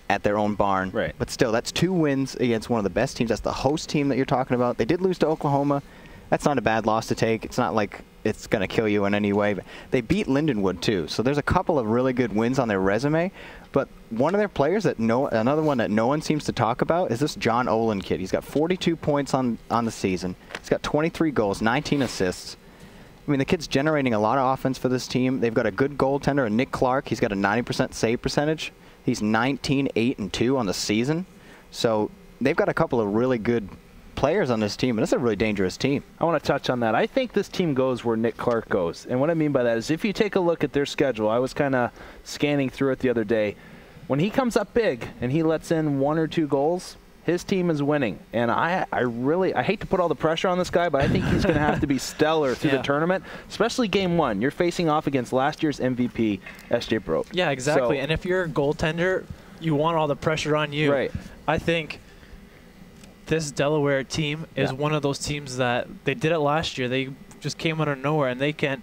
at their own barn. Right. But still, that's 2 wins against one of the best teams. That's the host team that you're talking about. They did lose to Oklahoma. That's not a bad loss to take. It's not like it's going to kill you in any way. But they beat Lindenwood, too. So there's a couple of really good wins on their resume. But one of their players another one that no one seems to talk about is this John Olin kid. He's got 42 points on the season. He's got 23 goals, 19 assists. I mean, the kid's generating a lot of offense for this team. They've got a good goaltender, Nick Clark. He's got a 90% save percentage. He's 19-8-2 on the season. So they've got a couple of really good players on this team, and it's a really dangerous team. I want to touch on that. I think this team goes where Nick Clark goes. And what I mean by that is if you take a look at their schedule, I was kind of scanning through it the other day. When he comes up big and he lets in 1 or 2 goals, his team is winning, and I hate to put all the pressure on this guy, but I think he's going to have to be stellar through the tournament, especially game 1. You're facing off against last year's MVP, S.J. Byrd. Yeah, exactly. So, and if you're a goaltender, you want all the pressure on you. Right. I think this Delaware team is one of those teams that they did it last year. They just came out of nowhere, and they can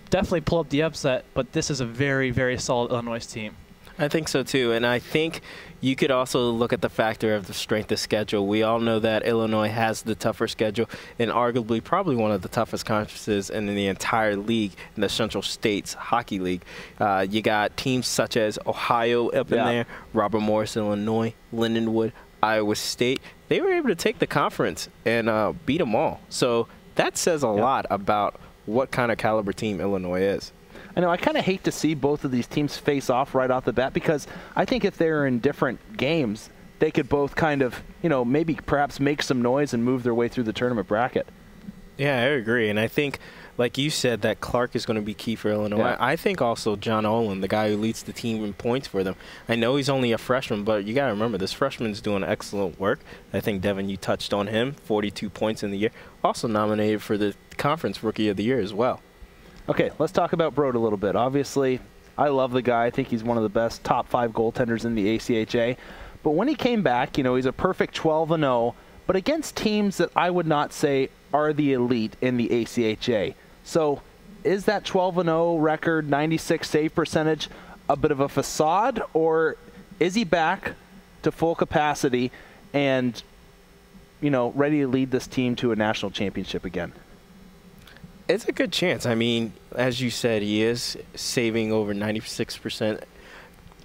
definitely pull up the upset, but this is a very, very solid Illinois team. I think so, too. And I think you could also look at the factor of the strength of schedule. We all know that Illinois has the tougher schedule and arguably probably one of the toughest conferences in the entire league, in the Central States Hockey League. You got teams such as Ohio up in there, Robert Morris, Illinois, Lindenwood, Iowa State. They were able to take the conference and beat them all. So that says a lot about what kind of caliber team Illinois is. I know I kind of hate to see both of these teams face off right off the bat, because I think if they're in different games, they could both kind of, maybe perhaps make some noise and move their way through the tournament bracket. Yeah, I agree. And I think, like you said, that Clark is going to be key for Illinois. Yeah. I think also John Olin, the guy who leads the team in points for them. I know he's only a freshman, but you got to remember, this freshman's doing excellent work. I think, Devan, you touched on him, 42 points in the year. Also nominated for the Conference Rookie of the Year as well. Okay, let's talk about Byrd a little bit. Obviously, I love the guy. I think he's one of the best top 5 goaltenders in the ACHA. But when he came back, he's a perfect 12-0, but against teams that I would not say are the elite in the ACHA. So is that 12-0 record, 96 save percentage, a bit of a facade, or is he back to full capacity and, ready to lead this team to a national championship again? It's a good chance. I mean, as you said, he is saving over 96%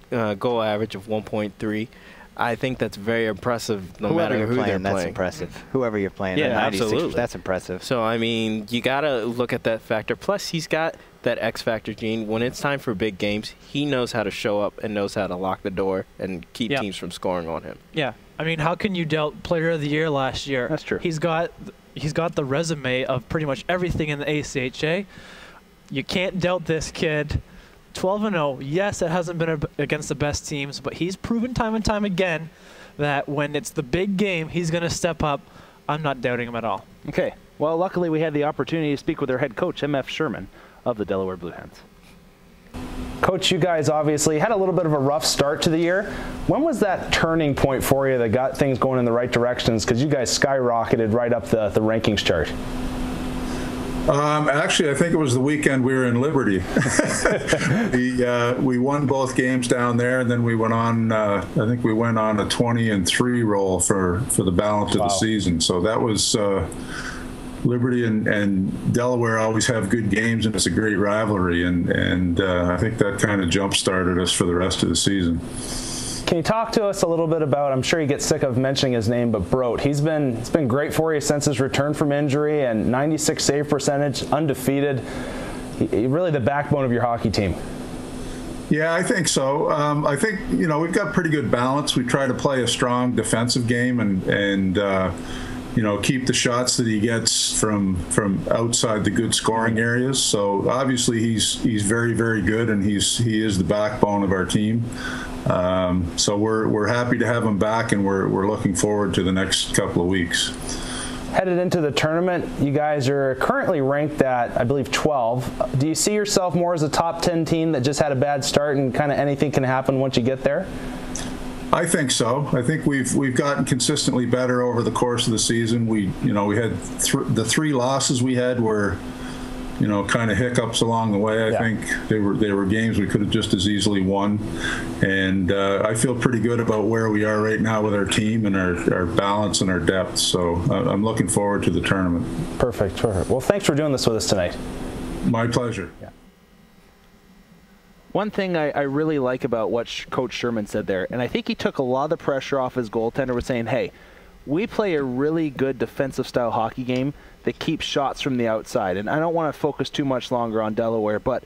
goal average of 1.3. I think that's very impressive no matter who they're playing. That's impressive. Whoever you're playing, yeah, absolutely. That's impressive. So, I mean, you got to look at that factor. Plus, he's got that X factor gene. When it's time for big games, he knows how to show up and knows how to lock the door and keep teams from scoring on him. Yeah. I mean, how can you doubt Player of the Year last year? That's true. He's got the resume of pretty much everything in the ACHA. You can't doubt this kid. 12-0. Yes, it hasn't been against the best teams, but he's proven time and time again that when it's the big game, he's going to step up. I'm not doubting him at all. Okay. Well, luckily we had the opportunity to speak with their head coach, M.F. Sherman, of the Delaware Blue Hens. Coach Coach, you guys obviously had a little bit of a rough start to the year. When was that turning point for you that got things going in the right directions? Because you guys skyrocketed right up the rankings chart. Actually, I think it was the weekend we were in Liberty. We won both games down there, and then we went on. I think we went on a 20-3 roll for the balance of the season. So that was Liberty and Delaware always have good games, and it's a great rivalry. And I think that kind of jump started us for the rest of the season. Can you talk to us a little bit about, I'm sure you get sick of mentioning his name, but Byrd. It's been great for you since his return from injury, and 96 save percentage, undefeated. Really the backbone of your hockey team. Yeah, I think so. I think, we've got pretty good balance. We try to play a strong defensive game and keep the shots that he gets from outside the good scoring areas. So obviously he's very, very good, and he is the backbone of our team. So we're happy to have him back, and we're looking forward to the next couple of weeks. Headed into the tournament, you guys are currently ranked at, I believe, 12. Do you see yourself more as a top 10 team that just had a bad start and kind of anything can happen once you get there? I think so. I think we've gotten consistently better over the course of the season. We had the 3 losses we had were kind of hiccups along the way. I think they were games we could have just as easily won, and I feel pretty good about where we are right now with our team and our balance and our depth. So I'm looking forward to the tournament. Perfect. Well, thanks for doing this with us tonight. My pleasure. Yeah. One thing I really like about what Coach Sherman said there, and I think he took a lot of the pressure off his goaltender with saying, hey, we play a really good defensive style hockey game that keeps shots from the outside. And I don't want to focus too much longer on Delaware, but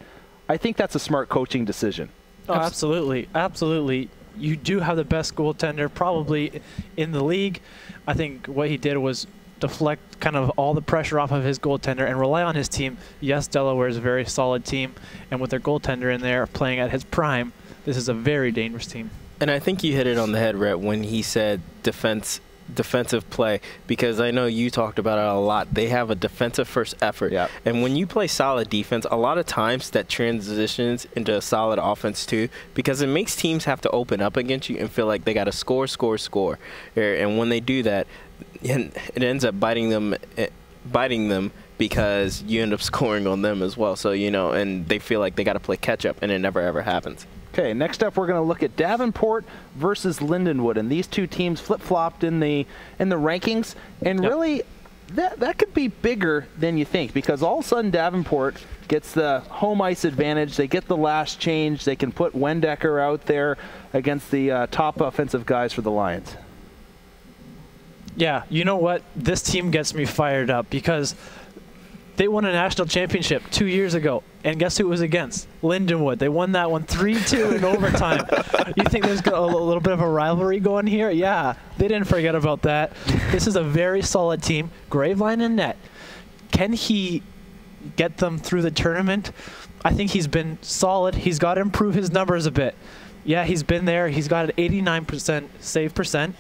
I think that's a smart coaching decision. Oh, absolutely. Absolutely. You do have the best goaltender probably in the league. I think what he did was deflect kind of all the pressure off of his goaltender and rely on his team. Yes, Delaware is a very solid team, and with their goaltender in there playing at his prime, this is a very dangerous team. And I think you hit it on the head, Rhett, when he said defensive play, because I know you talked about it a lot. They have a defensive first effort. Yep. And when you play solid defense, a lot of times that transitions into a solid offense too, because it makes teams have to open up against you and feel like they got to score. And when they do that, it ends up biting them because you end up scoring on them as well. So, and they feel like they got to play catch up, and it never ever happens. Okay, next up we're going to look at Davenport versus Lindenwood, and these two teams flip-flopped in the rankings, and really that could be bigger than you think, because all of a sudden Davenport gets the home ice advantage. They get the last change. They can put Wendecker out there against the top offensive guys for the Lions. Yeah, you know what? This team gets me fired up because they won a national championship 2 years ago. And guess who it was against? Lindenwood. They won that one 3-2 in overtime. You think there's a little bit of a rivalry going here? Yeah, they didn't forget about that. This is a very solid team. Graveline and net. Can he get them through the tournament? I think he's been solid. He's got to improve his numbers a bit. Yeah, he's been there. He's got an 89% save percent.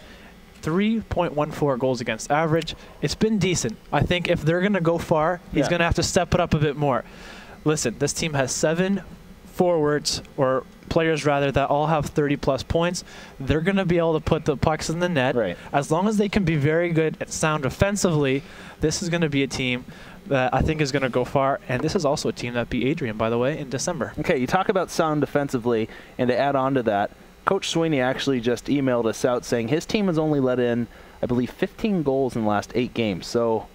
3.14 goals against average. It's been decent. I think if they're going to go far, he's going to have to step it up a bit more. Listen, this team has 7 forwards, or players rather, that all have 30-plus points. They're going to be able to put the pucks in the net. Right. As long as they can be very good and sound offensively, this is going to be a team that I think is going to go far. And this is also a team that beat Adrian, by the way, in December. Okay, you talk about sound defensively, and to add on to that, Coach Sweeney actually just emailed us out saying his team has only let in, I believe, 15 goals in the last 8 games. So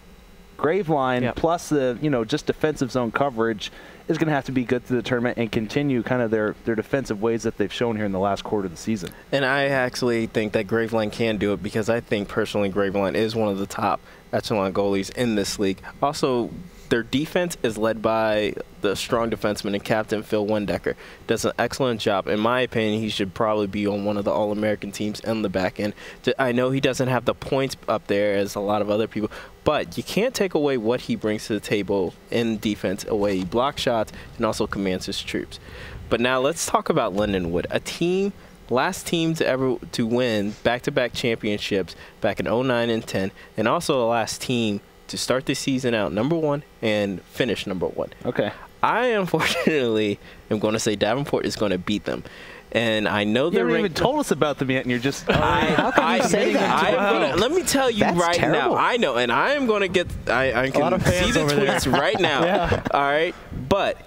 Graveline plus the just defensive zone coverage is going to have to be good through the tournament and continue kind of their defensive ways that they've shown here in the last quarter of the season. And I actually think that Graveline can do it, because I think personally Graveline is one of the top echelon goalies in this league. Also, their defense is led by the strong defenseman and captain Phil Wendecker. Does an excellent job. In my opinion, he should probably be on one of the All-American teams in the back end. I know he doesn't have the points up there as a lot of other people, but you can't take away what he brings to the table in defense, away he blocks shots and also commands his troops. But now let's talk about Lindenwood, a team, last team to win back-to-back championships back in 09 and 10, and also the last team to start the season out number 1 and finish number 1. Okay. I unfortunately am going to say Davenport is going to beat them. And I know you they're haven't even told us about them yet, and you're just. How can you say that? Let me tell you That's right terrible. now. I know, and I am going to get. I can see the tweets right now. Yeah. All right, but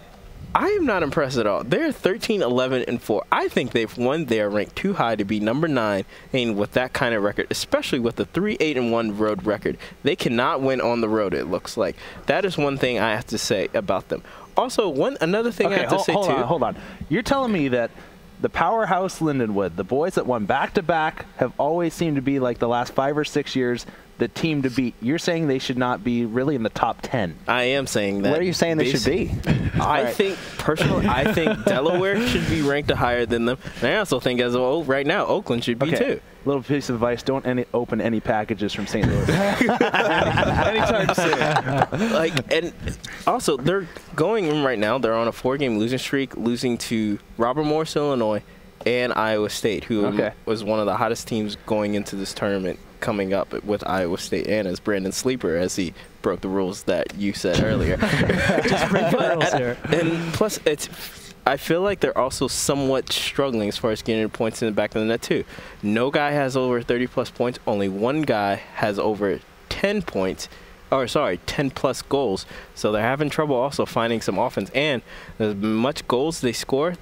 I am not impressed at all. They're 13, 11, and 4. I think they've won. They are ranked too high to be number 9, and with that kind of record, especially with the 3, 8, and 1 road record, they cannot win on the road. It looks like that is one thing I have to say about them. Also, another thing I have to say too. Hold on. You're telling me that the powerhouse Lindenwood, the boys that won back-to-back, have always seemed to be like the last 5 or 6 years the team to beat. You're saying they should not be really in the top 10. I am saying that. Where are you saying they should be? I think Delaware should be ranked higher than them. And I also think right now, Oakland should be too. Little piece of advice: don't open any packages from St. Louis anytime soon. And also they're going in right now. They're on a 4-game losing streak, losing to Robert Morris, Illinois, and Iowa State, who was one of the hottest teams going into this tournament. Coming up with Iowa State, and as Brandon Sleeper, as he broke the rules that you said earlier. And plus, I feel like they're also somewhat struggling as far as getting points in the back of the net too. No guy has over 30-plus points. Only one guy has over 10 points. 10-plus goals. So they're having trouble also finding some offense. And as much goals they score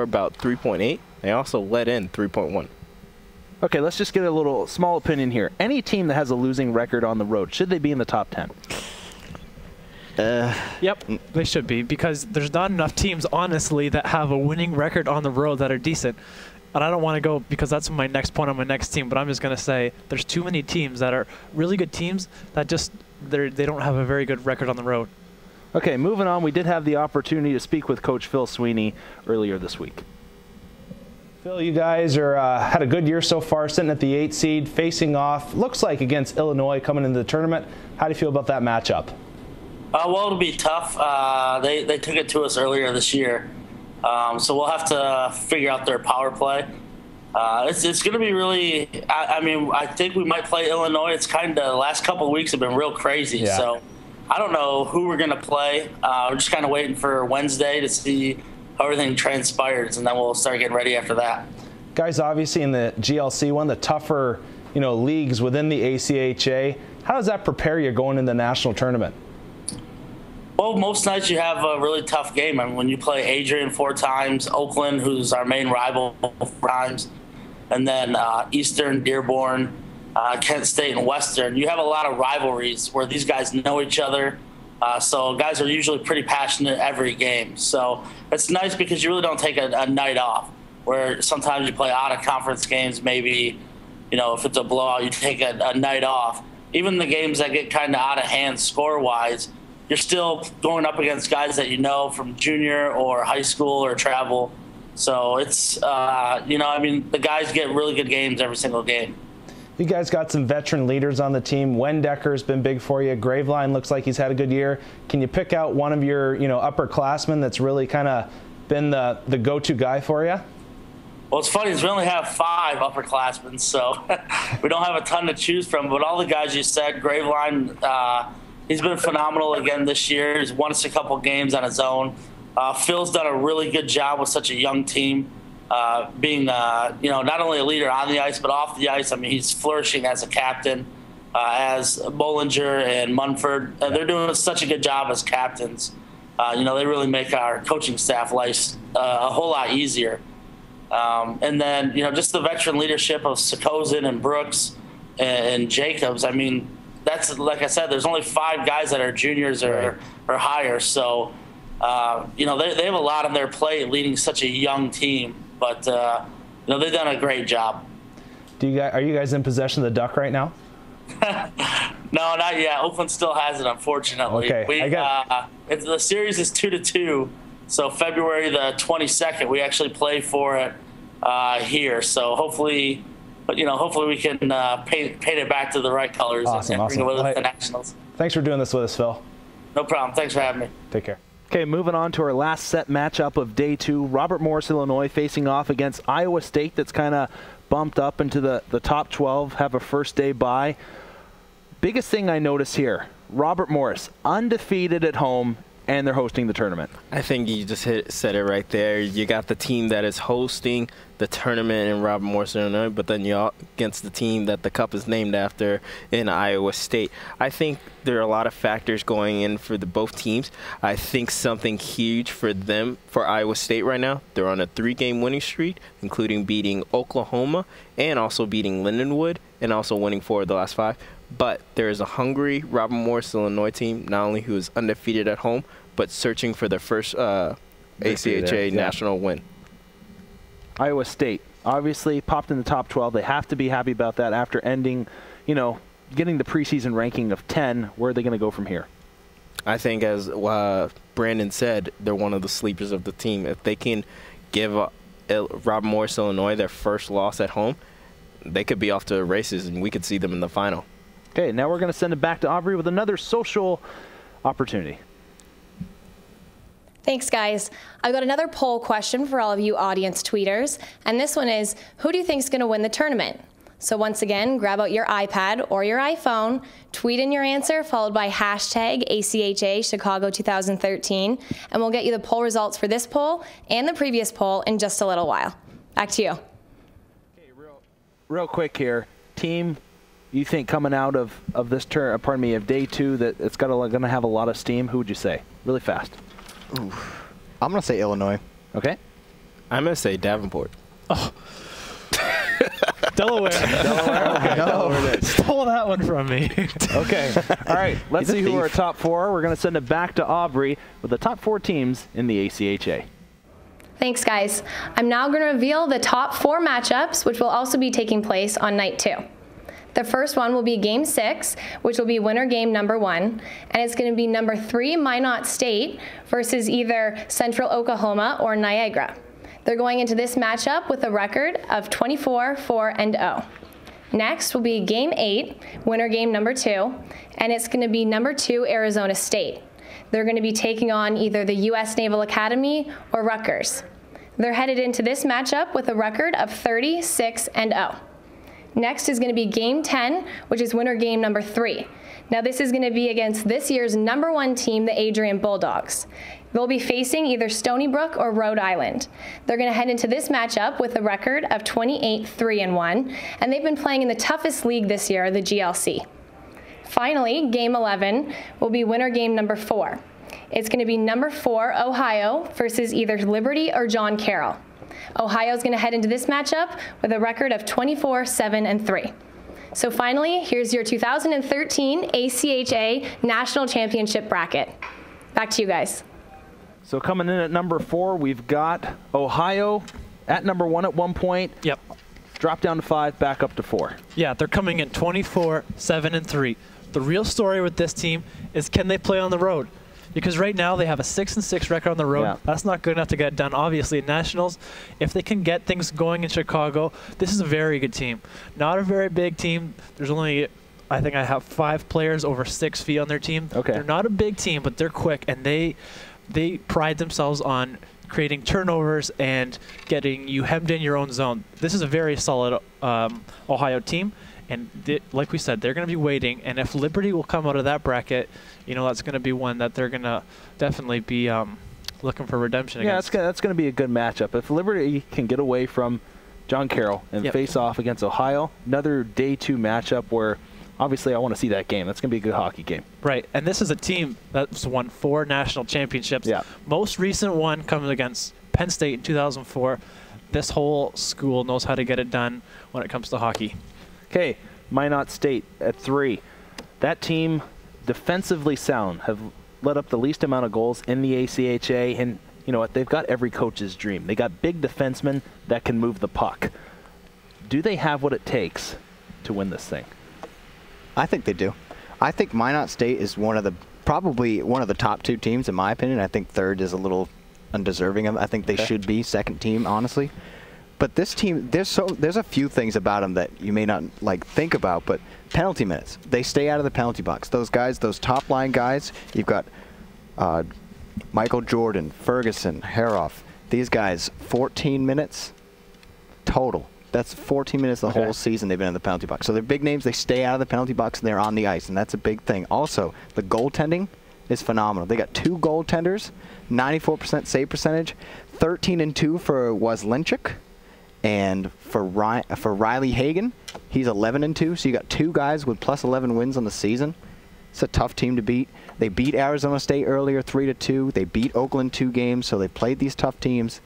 about 3.8. They also let in 3.1. Okay, let's just get a little small opinion here. Any team that has a losing record on the road, should they be in the top 10? Yep, they should be, because there's not enough teams, honestly, that have a winning record on the road that are decent. And I don't want to go, because that's my next point on my next team, but I'm just going to say there's too many teams that are really good teams that just they don't have a very good record on the road. Okay, moving on. We did have the opportunity to speak with Coach Phil Sweeney earlier this week. Phil, you guys had a good year so far, sitting at the 8 seed, facing off, looks like against Illinois coming into the tournament. How do you feel about that matchup? Well, it'll be tough. They took it to us earlier this year, so we'll have to figure out their power play. It's going to be really. I think we might play Illinois. It's kind of the last couple of weeks have been real crazy, so I don't know who we're going to play. We're just kind of waiting for Wednesday to see how everything transpires, and then we'll start getting ready after that. Guys, obviously in the GLC, one of the tougher, leagues within the ACHA. How does that prepare you going into the national tournament? Well, most nights you have a really tough game. I mean, when you play Adrian 4 times, Oakland, who's our main rival, 4 times, and then Eastern, Dearborn, Kent State, and Western, you have a lot of rivalries where these guys know each other. So guys are usually pretty passionate every game. So it's nice because you really don't take a night off, where sometimes you play out-of-conference games, maybe, if it's a blowout, you take a night off. Even the games that get kind of out of hand score-wise, you're still going up against guys that you know from junior or high school or travel. So it's, the guys get really good games every single game. You guys got some veteran leaders on the team. Wendecker's been big for you. Graveline looks like he's had a good year. Can you pick out one of your, upperclassmen that's really kind of been the go-to guy for you? Well, it's funny is we only have 5 upperclassmen, so we don't have a ton to choose from. But all the guys you said, Graveline, he's been phenomenal again this year. He's won us a couple games on his own. Phil's done a really good job with such a young team. Being, not only a leader on the ice, but off the ice. I mean, he's flourishing as a captain, as Bollinger and Munford. They're doing such a good job as captains. They really make our coaching staff life a whole lot easier. And then, just the veteran leadership of Sakozin and Brooks and Jacobs. I mean, that's, like I said, there's only 5 guys that are juniors or higher. So, they have a lot on their plate leading such a young team. But, they've done a great job. Are you guys in possession of the duck right now? No, not yet. Oakland still has it, unfortunately. Okay. The series is 2-2. So February the 22nd, we actually play for it here. So hopefully we can paint it back to the right colors and bring it with us to Nationals. Thanks for doing this with us, Phil. No problem. Thanks for having me. Take care. Okay, moving on to our last set matchup of day 2. Robert Morris, Illinois, facing off against Iowa State, that's kind of bumped up into the top 12, have a first day bye. Biggest thing I notice here, Robert Morris, undefeated at home, and they're hosting the tournament. I think you just said it right there. You got the team that is hosting the tournament in Robert Morris, Illinois, but then you're against the team that the cup is named after in Iowa State. I think there are a lot of factors going in for both teams. I think something huge for them, for Iowa State right now, they're on a 3-game winning streak, including beating Oklahoma and also beating Lindenwood and also winning 4 of the last 5. But there is a hungry Robert Morris, Illinois team, not only who is undefeated at home, but searching for their first ACHA national win. Iowa State obviously popped in the top 12. They have to be happy about that after ending, getting the preseason ranking of 10. Where are they going to go from here? I think, as Brandon said, they're one of the sleepers of the team. If they can give Robert Morris, Illinois their first loss at home, they could be off to the races, and we could see them in the final. Okay, now we're going to send it back to Aubrey with another social opportunity. Thanks, guys. I've got another poll question for all of you audience tweeters, and this one is, who do you think is going to win the tournament? So once again, grab out your iPad or your iPhone, tweet in your answer, followed by hashtag ACHA Chicago 2013, and we'll get you the poll results for this poll and the previous poll in just a little while. Back to you. Okay, real quick here. Team, you think coming out of this of day 2 that it's going to have a lot of steam? Who would you say? Really fast. Oof. I'm going to say Illinois. Okay. I'm going to say Davenport. Oh. Delaware. Okay. No. Stole that one from me. Okay. All right. Let's see who are our top 4. We're going to send it back to Aubrey with the top 4 teams in the ACHA. Thanks, guys. I'm now going to reveal the top 4 matchups, which will also be taking place on night 2. The first one will be Game 6, which will be winner game number 1, and it's going to be number 3 Minot State versus either Central Oklahoma or Niagara. They're going into this matchup with a record of 24-4-0. Next will be Game 8, winner game number 2, and it's going to be number 2 Arizona State. They're going to be taking on either the U.S. Naval Academy or Rutgers. They're headed into this matchup with a record of 36-0. Next is going to be Game 10, which is winner game number 3. Now this is going to be against this year's number 1 team, the Adrian Bulldogs. They'll be facing either Stony Brook or Rhode Island. They're going to head into this matchup with a record of 28-3-1, and they've been playing in the toughest league this year, the GLC. Finally, Game 11 will be winner game number 4. It's going to be number 4 Ohio versus either Liberty or John Carroll. Ohio's going to head into this matchup with a record of 24-7-3. So finally, here's your 2013 ACHA National Championship bracket. Back to you guys. So coming in at number 4, we've got Ohio at number 1 at one point. Yep. Drop down to 5, back up to 4. Yeah, they're coming in 24-7-3. The real story with this team is, can they play on the road? Because right now they have a 6-6 record on the road. Yeah. That's not good enough to get it done. Obviously, at Nationals, if they can get things going in Chicago, this is a very good team. Not a very big team. There's only, I think I have 5 players over 6 feet on their team. Okay. They're not a big team, but they're quick, and they pride themselves on creating turnovers and getting you hemmed in your own zone. This is a very solid Ohio team. And like we said, they're going to be waiting. And if Liberty will come out of that bracket, that's going to be one that they're going to definitely be looking for redemption against. Yeah, that's going to be a good matchup. If Liberty can get away from John Carroll and face off against Ohio, another day 2 matchup where obviously I want to see that game. That's going to be a good hockey game. Right. And this is a team that's won 4 national championships. Yeah. Most recent one comes against Penn State in 2004. This whole school knows how to get it done when it comes to hockey. Okay, Minot State at 3. That team, defensively sound, have let up the least amount of goals in the ACHA, and you know what? They've got every coach's dream. They got big defensemen that can move the puck. Do they have what it takes to win this thing? I think they do. I think Minot State is probably one of the top 2 teams in my opinion. I think third is a little undeserving of it. I think they should be second team, honestly. But this team, there's a few things about them that you may not think about, but penalty minutes. They stay out of the penalty box. Those guys, those top line guys, you've got Michael Jordan, Ferguson, Haroff. These guys, 14 minutes total. That's 14 minutes the whole season they've been in the penalty box. So they're big names. They stay out of the penalty box and they're on the ice, and that's a big thing. Also, the goaltending is phenomenal. They got 2 goaltenders, 94% save percentage, 13-2 for Wazlinchuk, and for Riley Hagen, he's 11-2. So you got 2 guys with plus 11 wins on the season. It's a tough team to beat. They beat Arizona State earlier 3-2. They beat Oakland 2 games, so they played these tough teams.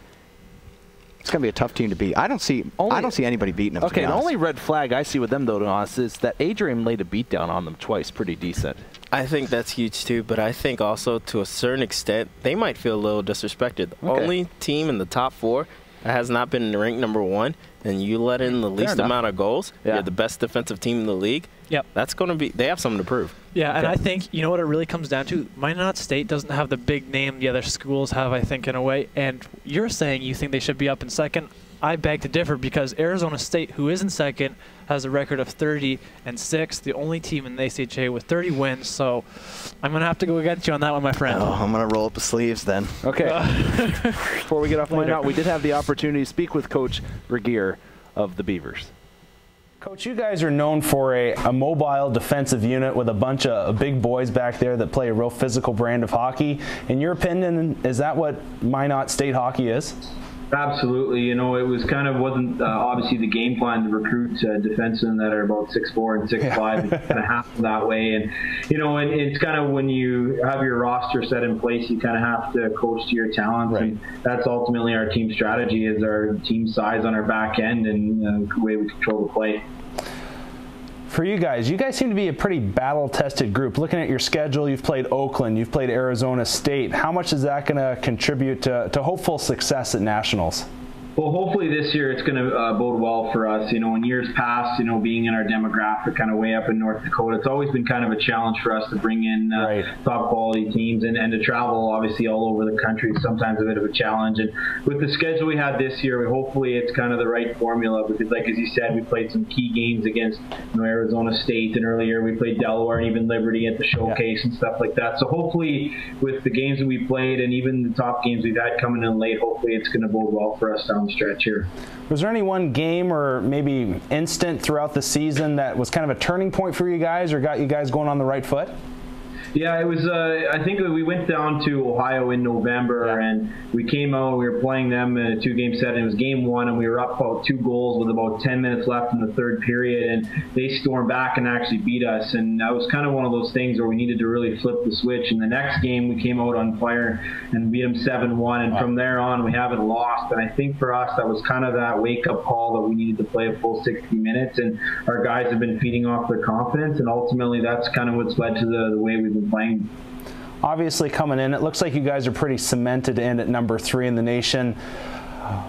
It's going to be a tough team to beat. I don't see anybody beating them. Okay, the only red flag I see with them, though, to be honest, is that Adrian laid a beatdown on them twice, pretty decent. I think that's huge, too, but I think also, to a certain extent, they might feel a little disrespected. The only team in the top 4 that has not been ranked number 1, and you let in the least amount of goals, you're the best defensive team in the league. Yep. That's going to be – they have something to prove. Yeah, and I think, you know what it really comes down to? Minot State doesn't have the big name the other schools have, I think, in a way. And you're saying you think they should be up in second. I beg to differ because Arizona State, who is in second, has a record of 30-6, the only team in the ACHA with 30 wins. So I'm going to have to go against you on that one, my friend. Oh, I'm going to roll up the sleeves then. Okay. Before we get off Minot, we did have the opportunity to speak with Coach Regier of the Beavers. Coach, you guys are known for a mobile defensive unit with a bunch of big boys back there that play a real physical brand of hockey. In your opinion, is that what Minot State hockey is? Absolutely. You know, it was kind of wasn't obviously the game plan to recruit defensemen that are about 6'4" and 6'5", and kind of happen that way. And, you know, and it's kind of when you have your roster set in place, you kind of have to coach to your talents. Right. And that's ultimately our team strategy, is our team size on our back end and the way we control the play. For you guys seem to be a pretty battle-tested group. Looking at your schedule, you've played Oakland, you've played Arizona State. How much is that going to contribute to hopeful success at Nationals? Well, hopefully this year it's going to bode well for us. You know, in years past, you know, being in our demographic kind of way up in North Dakota, it's always been kind of a challenge for us to bring in top quality teams and to travel obviously all over the country. Sometimes a bit of a challenge. And with the schedule we had this year, hopefully it's kind of the right formula, because like as you said, we played some key games against Arizona State, and earlier we played Delaware and even Liberty at the showcase and stuff like that. So hopefully with the games that we played and even the top games we've had coming in late, hopefully it's going to bode well for us down stretch here. Was there any one game or maybe instant throughout the season that was kind of a turning point for you guys or got you guys going on the right foot? Yeah, it was. I think we went down to Ohio in November, and we came out. We were playing them in a 2-game set, and it was game 1, and we were up about 2 goals with about 10 minutes left in the 3rd period, and they stormed back and actually beat us. And that was kind of one of those things where we needed to really flip the switch. And the next game, we came out on fire and beat them 7-1, and from there on, we haven't lost. And I think for us, that was kind of that wake-up call that we needed to play a full 60 minutes, and our guys have been feeding off their confidence, and ultimately that's kind of what's led to the way we've been playing. Obviously coming in, it looks like you guys are pretty cemented in at number 3 in the nation.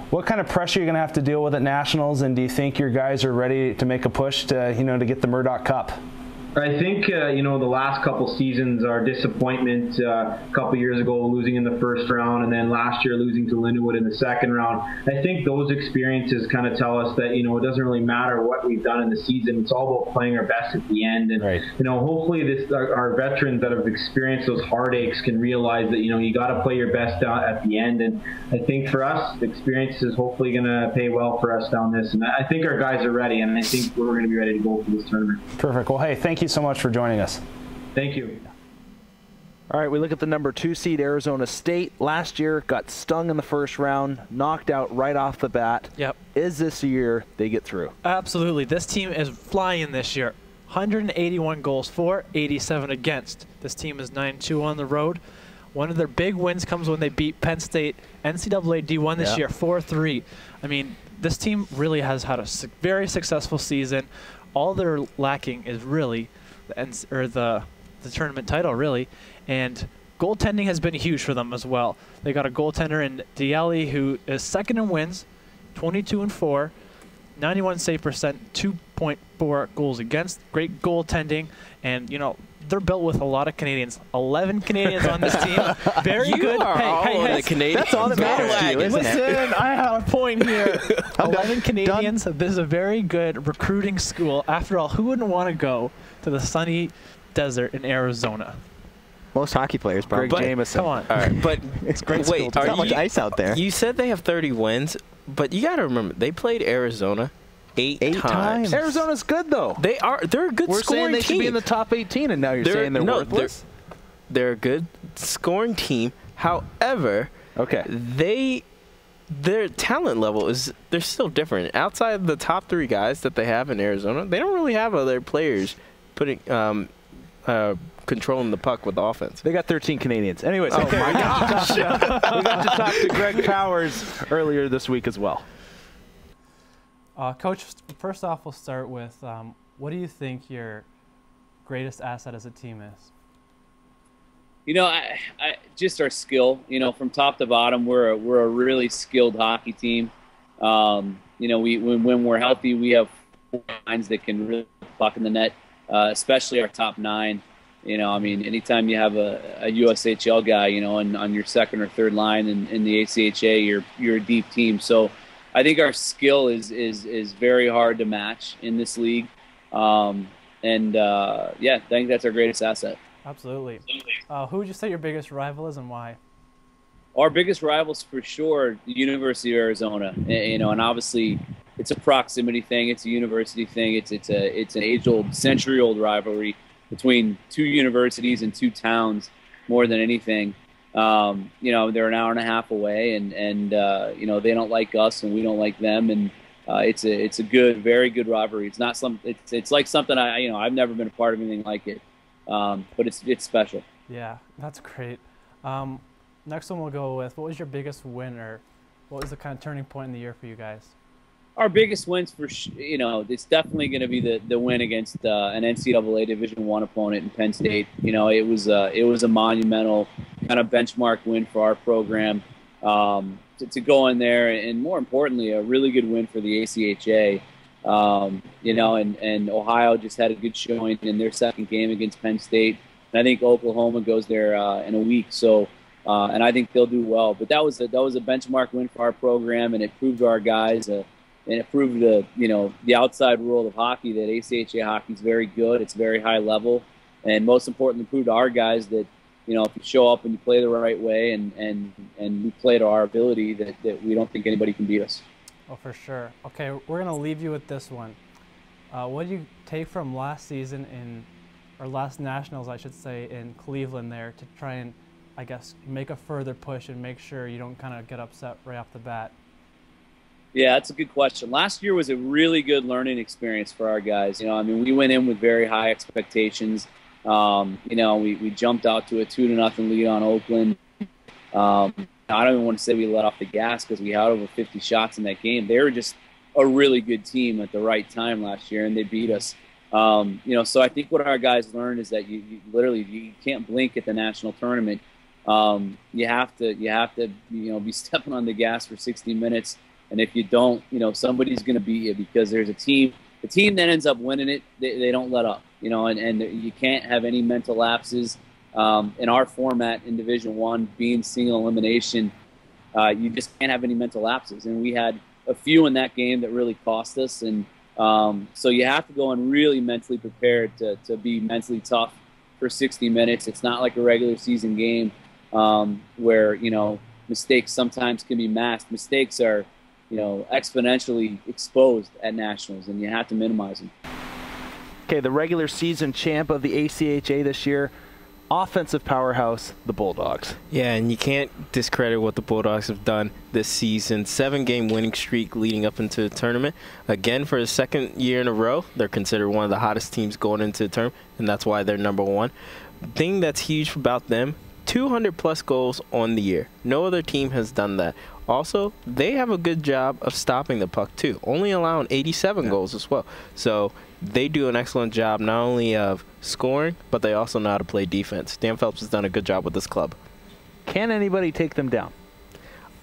What kind of pressure are you going to have to deal with at Nationals, and do you think your guys are ready to make a push to, to get the Murdoch Cup? I think, the last couple seasons, our disappointment a couple years ago, losing in the 1st round, and then last year losing to Lindenwood in the 2nd round, I think those experiences kind of tell us that, it doesn't really matter what we've done in the season. It's all about playing our best at the end. And, hopefully our veterans that have experienced those heartaches can realize that, you got to play your best at the end. And I think for us, the experience is hopefully going to pay well for us down this. And I think our guys are ready, and I think we're going to be ready to go for this tournament. Perfect. Well, hey, thank you so much for joining us. Thank you. All right, we look at the number 2 seed, Arizona State. Last year, got stung in the 1st round, knocked out right off the bat. Yep. Is this year they get through? Absolutely. This team is flying this year. 181 goals for, 87 against. This team is 9-2 on the road. One of their big wins comes when they beat Penn State NCAA D1 this year, 4-3. I mean, this team really has had a very successful season. All they're lacking is really the tournament title, really. And goaltending has been huge for them as well. They got a goaltender in Dialli who is 2nd in wins, 22-4, 91 save percent, 2.4 goals against. Great goaltending, and they're built with a lot of Canadians. 11 Canadians on this team. Very good. Hey, the Canadians. That's all that matters to you, isn't it? Listen, I have a point here. 11 Canadians. This is a very good recruiting school. After all, who wouldn't want to go to the sunny desert in Arizona? Most hockey players, probably. Greg Jameson. Come on. All right, but it's great. Wait, there's not much ice out there. You said they have 30 wins, but you got to remember they played Arizona 8 times. Arizona's good though. They're a good We're scoring saying they team. should be in the top 18, and now you're saying they're worthless. They're a good scoring team. However, their talent level they're still different. Outside of the top 3 guys that they have in Arizona, they don't really have other players putting controlling the puck with offense. They got 13 Canadians. Anyways, oh my gosh. we got to talk to Greg Powers earlier this week as well. Coach, first off, we'll start with what do you think your greatest asset as a team is? You know, I just our skill. You know, from top to bottom, we're a really skilled hockey team. You know, when we're healthy, we have 4 lines that can really puck in the net, especially our top 9. You know, I mean, anytime you have a USHL guy, you know, on your second or third line in the ACHA, you're a deep team. So I think our skill is very hard to match in this league. Yeah, I think that's our greatest asset. Absolutely. Who would you say your biggest rival is and why? Our biggest rivals for sure, the University of Arizona. You know, and obviously it's a proximity thing. It's a university thing. It's an age-old, century-old rivalry between 2 universities and 2 towns more than anything. You know, they're an hour and a half away, and you know, they don't like us and we don't like them, and it's a good, very good rivalry. It's not it's like something I've never been a part of anything like it, but it's special. Yeah, that's great. Next one we'll go with, what was your biggest win, or what was the kind of turning point in the year for you guys? Our biggest wins you know, it's definitely going to be the win against an NCAA Division I opponent in Penn State. You know, it was a monumental kind of benchmark win for our program to go in there, and more importantly, a really good win for the ACHA. You know, and Ohio just had a good showing in their second game against Penn State. And I think Oklahoma goes there in a week, so and I think they'll do well. But that was a benchmark win for our program, and it proved to our guys. And it proved the outside world of hockey that ACHA hockey is very good. It's very high level, and most importantly, proved to our guys that, you know, if you show up and you play the right way and we play to our ability, that we don't think anybody can beat us. Oh, for sure. Okay, we're gonna leave you with this one. What do you take from last season or last Nationals, I should say, in Cleveland there to try and, I guess, make a further push and make sure you don't kind of get upset right off the bat? Yeah, that's a good question. Last year was a really good learning experience for our guys. You know, I mean, we went in with very high expectations. You know, we jumped out to a 2-0 lead on Oakland. I don't even want to say we let off the gas because we had over 50 shots in that game. They were just a really good team at the right time last year, and they beat us. You know, so I think what our guys learned is that you literally can't blink at the national tournament. You have to be stepping on the gas for 60 minutes. And if you don't, you know, somebody's going to beat you, because there's the team that ends up winning it, they don't let up, you know, and you can't have any mental lapses. In our format in Division I, being single elimination, you just can't have any mental lapses. And we had a few in that game that really cost us. And so you have to go in really mentally prepared to be mentally tough for 60 minutes. It's not like a regular season game where, you know, mistakes sometimes can be masked. Mistakes are, you know, exponentially exposed at nationals, and you have to minimize them. Okay, the regular season champ of the ACHA this year, offensive powerhouse, the Bulldogs. Yeah, and you can't discredit what the Bulldogs have done this season. 7-game winning streak leading up into the tournament. Again, for the second year in a row, they're considered one of the hottest teams going into the tournament, and that's why they're #1. Thing that's huge about them, 200-plus goals on the year. No other team has done that. Also, they have a good job of stopping the puck, too, only allowing 87 goals as well. So they do an excellent job not only of scoring, but they also know how to play defense. Dan Phelps has done a good job with this club. Can anybody take them down?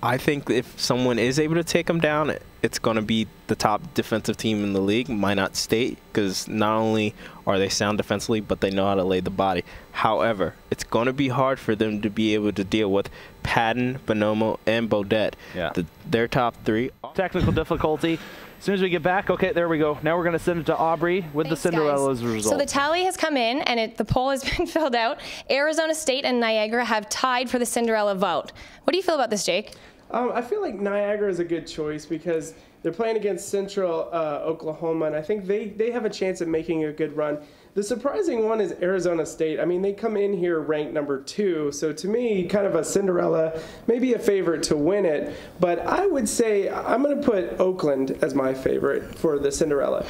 I think if someone is able to take them down, it's going to be the top defensive team in the league, Minot State, because not only are they sound defensively, but they know how to lay the body. However, it's going to be hard for them to be able to deal with Patton, Bonomo, and Beaudet. Yeah. Their top 3. Technical difficulty. As soon as we get back, okay, there we go. Now we're going to send it to Aubrey with the Cinderella's result. So the tally has come in, and the poll has been filled out. Arizona State and Niagara have tied for the Cinderella vote. What do you feel about this, Jake? I feel like Niagara is a good choice because they're playing against Central Oklahoma, and I think they have a chance at making a good run. The surprising one is Arizona State. I mean, they come in here ranked number 2, so to me, kind of a Cinderella, maybe a favorite to win it. But I would say I'm going to put Oakland as my favorite for the Cinderella.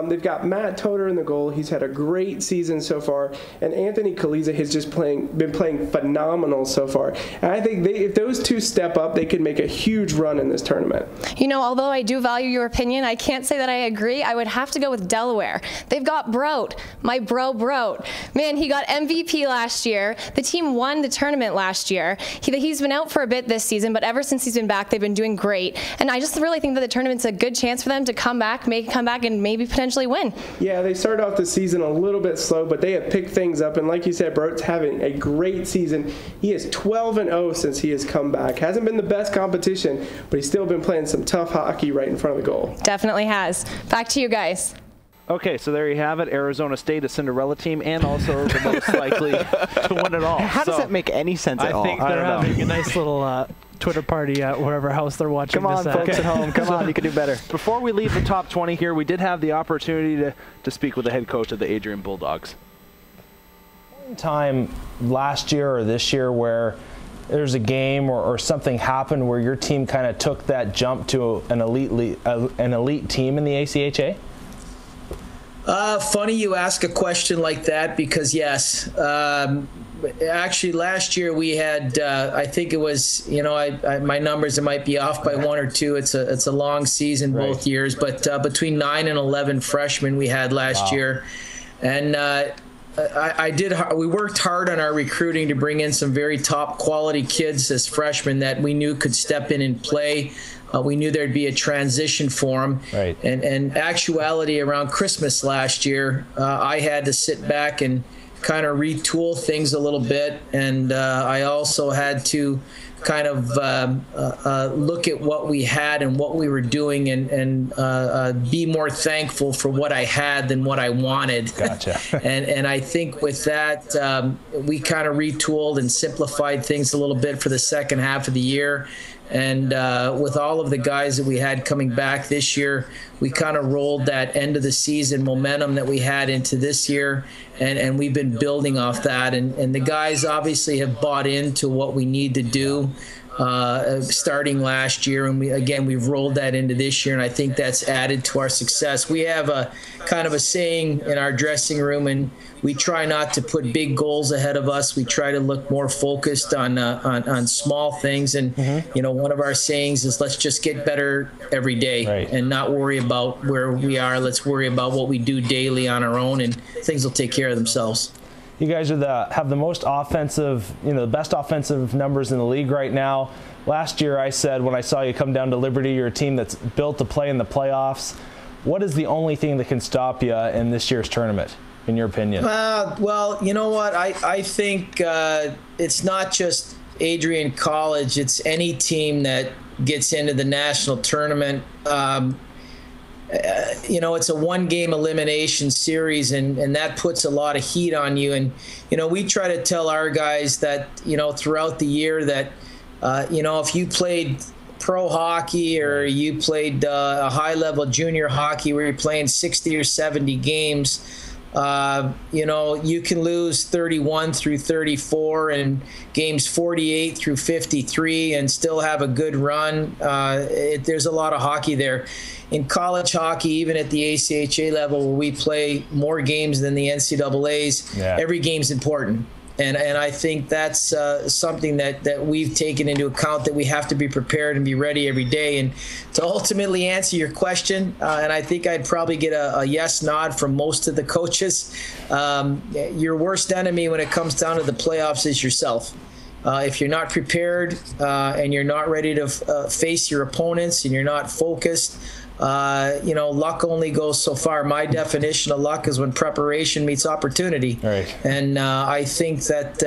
They've got Matt Toder in the goal. He's had a great season so far, and Anthony Kaliza has just been playing phenomenal so far. And I think if those two step up, they could make a huge run in this tournament. You know, although I do value your opinion, I can't say that I agree. I would have to go with Delaware. They've got Broad. My bro Broad. Man, he got MVP last year. The team won the tournament last year. He's been out for a bit this season, but ever since he's been back, they've been doing great. And I just really think that the tournament's a good chance for them to come back, and maybe potentially win. Yeah, they started off the season a little bit slow, but they have picked things up. And like you said, Broad's having a great season. He is 12-0 since he has come back. Hasn't been the best competition, but he's still been playing some tough hockey right in front of the goal. Definitely has. Back to you guys. Okay, so there you have it. Arizona State, a Cinderella team, and also the most likely to win it all. How does that make any sense at all? I think they're having a nice little Twitter party at whatever house they're watching. Come on, this folks at home. Come on, you can do better. Before we leave the top 20 here, we did have the opportunity to speak with the head coach of the Adrian Bulldogs. Time last year or this year where there's a game or something happened where your team kind of took that jump to an elite team in the ACHA? Funny you ask a question like that because, yes, actually last year we had, I think it was, my numbers might be off by 1 or 2. It's a long season both years, but between 9 and 11 freshmen we had last year. And we worked hard on our recruiting to bring in some very top quality kids as freshmen that we knew could step in and play. We knew there'd be a transition for them. Right. And actuality around Christmas last year, I had to sit back and kind of retool things a little bit. And I also had to kind of look at what we had and what we were doing and be more thankful for what I had than what I wanted. Gotcha. and I think with that, we kind of retooled and simplified things a little bit for the second half of the year. And with all of the guys that we had coming back this year, we kind of rolled that end of the season momentum that we had into this year, and we've been building off that. And the guys obviously have bought into what we need to do starting last year, and we've rolled that into this year, and I think that's added to our success. We have a kind of a saying in our dressing room, and we try not to put big goals ahead of us. We try to look more focused on small things, and one of our sayings is let's just get better every day and not worry about where we are. Let's worry about what we do daily on our own, and things will take care of themselves. You guys have the most offensive, the best offensive numbers in the league right now. Last year I said when I saw you come down to Liberty, you're a team that's built to play in the playoffs. What is the only thing that can stop you in this year's tournament, in your opinion? Well, you know what? I think it's not just Adrian College. It's any team that gets into the national tournament. It's a one-game elimination series, and that puts a lot of heat on you. And, we try to tell our guys that, throughout the year that, if you played pro hockey or you played a high-level junior hockey where you're playing 60 or 70 games, you can lose 31 through 34 and games 48 through 53 and still have a good run. There's a lot of hockey there. In college hockey, even at the ACHA level, where we play more games than the NCAAs, every game's important. And I think that's something that we've taken into account, that we have to be prepared and be ready every day. And to ultimately answer your question, and I think I'd probably get a yes nod from most of the coaches, your worst enemy when it comes down to the playoffs is yourself. If you're not prepared and you're not ready to face your opponents and you're not focused, luck only goes so far. My definition of luck is when preparation meets opportunity. Right. And I think that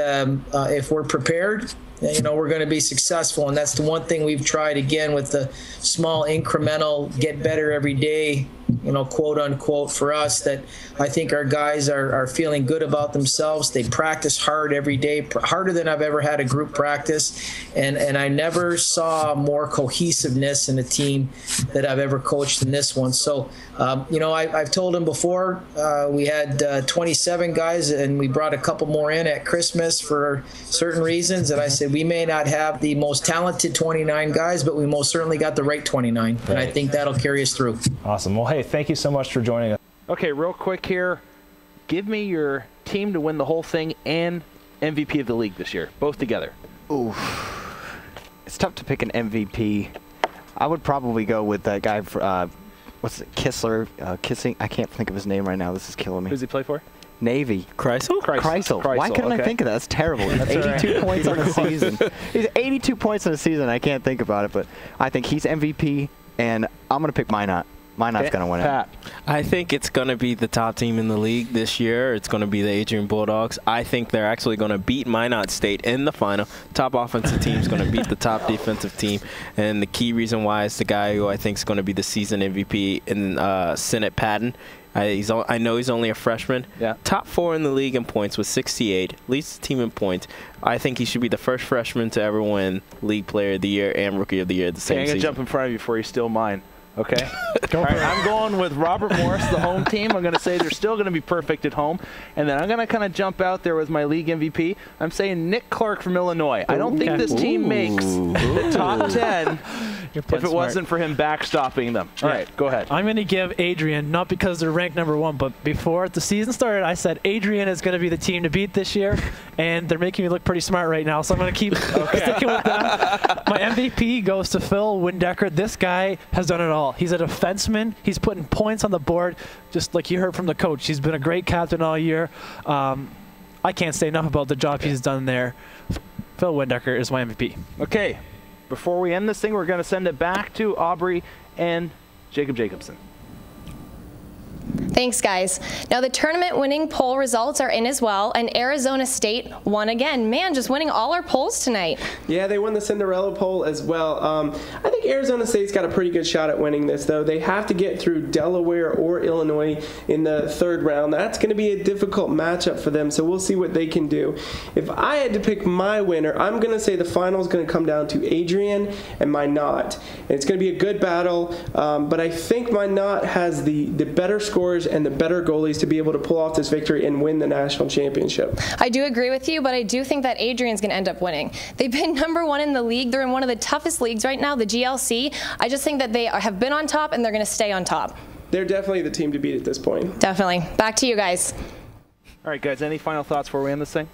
if we're prepared, we're going to be successful. And that's the one thing we've tried, again, with the small incremental, get better every day quote unquote, for us, that I think our guys are feeling good about themselves. They practice hard every day, harder than I've ever had a group practice. And I never saw more cohesiveness in a team that I've ever coached in this one. So, I've told them before, we had 27 guys and we brought a couple more in at Christmas for certain reasons. And I said, we may not have the most talented 29 guys, but we most certainly got the right 29. And I think that'll carry us through. Awesome. Well, hey, thank you so much for joining us. Okay, real quick here. Give me your team to win the whole thing and MVP of the league this year, both together. Ooh. It's tough to pick an MVP. I would probably go with that guy, what's it, Kissler, I can't think of his name right now. This is killing me. Who's he play for? Navy. Kreisel. Why couldn't I think of that? That's terrible. He's 82 points on the season. He's 82 points on the season. I can't think about it, but I think he's MVP, and I'm going to pick Minot. Minot's going to win it. I think it's going to be the top team in the league this year. It's going to be the Adrian Bulldogs. I think they're actually going to beat Minot State in the final. Top offensive team is going to beat the top defensive team. And the key reason why is the guy who I think is going to be the season MVP in Sennett Patton. I know he's only a freshman. Yeah. Top 4 in the league in points with 68. Leads the team in points. I think he should be the first freshman to ever win League Player of the Year and Rookie of the Year at the same season. I'm going to jump in front of you before you steal mine. Okay. All right, I'm going with Robert Morris, the home team. I'm going to say they're still going to be perfect at home. And then I'm going to kind of jump out there with my league MVP. I'm saying Nick Clark from Illinois. I don't think this team makes the top 10 if it wasn't for him backstopping them. All right, go ahead. I'm going to give Adrian, not because they're ranked #1, but before the season started, I said Adrian is going to be the team to beat this year. And they're making me look pretty smart right now, so I'm going to keep sticking with them. My MVP goes to Phil Windecker. This guy has done it all. He's a defenseman. He's putting points on the board, just like you heard from the coach. He's been a great captain all year. I can't say enough about the job he's done there. Phil Windecker is my MVP. Okay, before we end this thing, we're going to send it back to Aubrey and Jacob Jacobson. Thanks, guys. Now, the tournament-winning poll results are in as well, and Arizona State won again. Man, just winning all our polls tonight. Yeah, they won the Cinderella poll as well. I think Arizona State's got a pretty good shot at winning this, though. They have to get through Delaware or Illinois in the third round. That's going to be a difficult matchup for them, so we'll see what they can do. If I had to pick my winner, I'm going to say the final is going to come down to Adrian and Minot. And it's going to be a good battle, but I think Minot has the better scores and the better goalies to be able to pull off this victory and win the national championship. I do agree with you, but I do think that Adrian's going to end up winning. They've been #1 in the league. They're in one of the toughest leagues right now, the GLC. I just think that they have been on top, and they're going to stay on top. They're definitely the team to beat at this point. Definitely. Back to you guys. All right, guys, any final thoughts before we end this thing?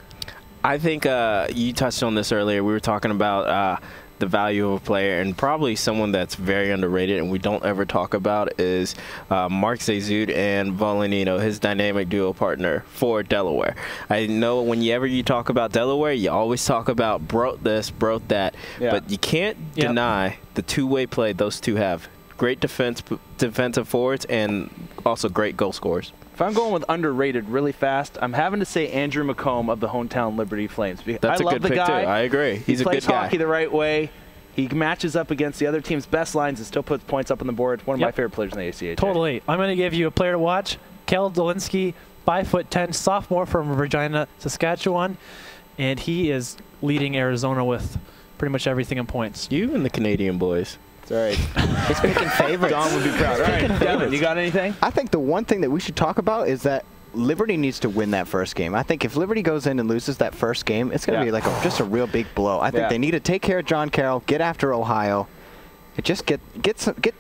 I think you touched on this earlier. We were talking about the value of a player, and probably someone that's very underrated and we don't ever talk about is Mark Zazud and Volanino, his dynamic duo partner for Delaware. I know whenever you talk about Delaware, you always talk about broke this, broke that, but you can't deny the two-way play those two have. Great defensive forwards and also great goal scorers. If I'm going with underrated really fast, I'm having to say Andrew McComb of the hometown Liberty Flames. That's a good pick, too. I agree. He's a good guy. He plays hockey the right way. He matches up against the other team's best lines and still puts points up on the board. One of my favorite players in the ACHA. Totally. I'm going to give you a player to watch. Kel Dolinski, 5'10", sophomore from Regina, Saskatchewan. And he is leading Arizona with pretty much everything in points. You and the Canadian boys. All right. It's picking favorites. Don would be proud. All right, Devan, you got anything? I think the one thing that we should talk about is that Liberty needs to win that first game. I think if Liberty goes in and loses that first game, it's going to be like just a real big blow. I think they need to take care of John Carroll, get after Ohio, and just get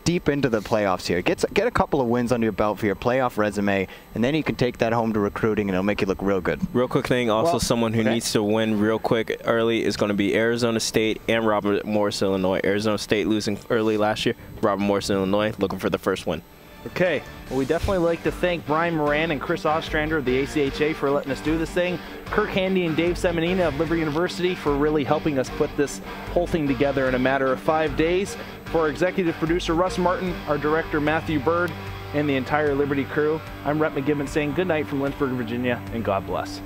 deep into the playoffs here. Get a couple of wins under your belt for your playoff resume, and then you can take that home to recruiting, and it'll make you look real good. Real quick thing, also someone who needs to win real quick early is going to be Arizona State and Robert Morris, Illinois. Arizona State losing early last year. Robert Morris, Illinois, looking for the first win. Okay, well, we definitely like to thank Brian Moran and Chris Ostrander of the ACHA for letting us do this thing. Kirk Handy and Dave Semenina of Liberty University for really helping us put this whole thing together in a matter of 5 days. For our executive producer, Russ Martin, our director, Matthew Byrd, and the entire Liberty crew, I'm Rett McGibbon saying good night from Lynchburg, Virginia, and God bless.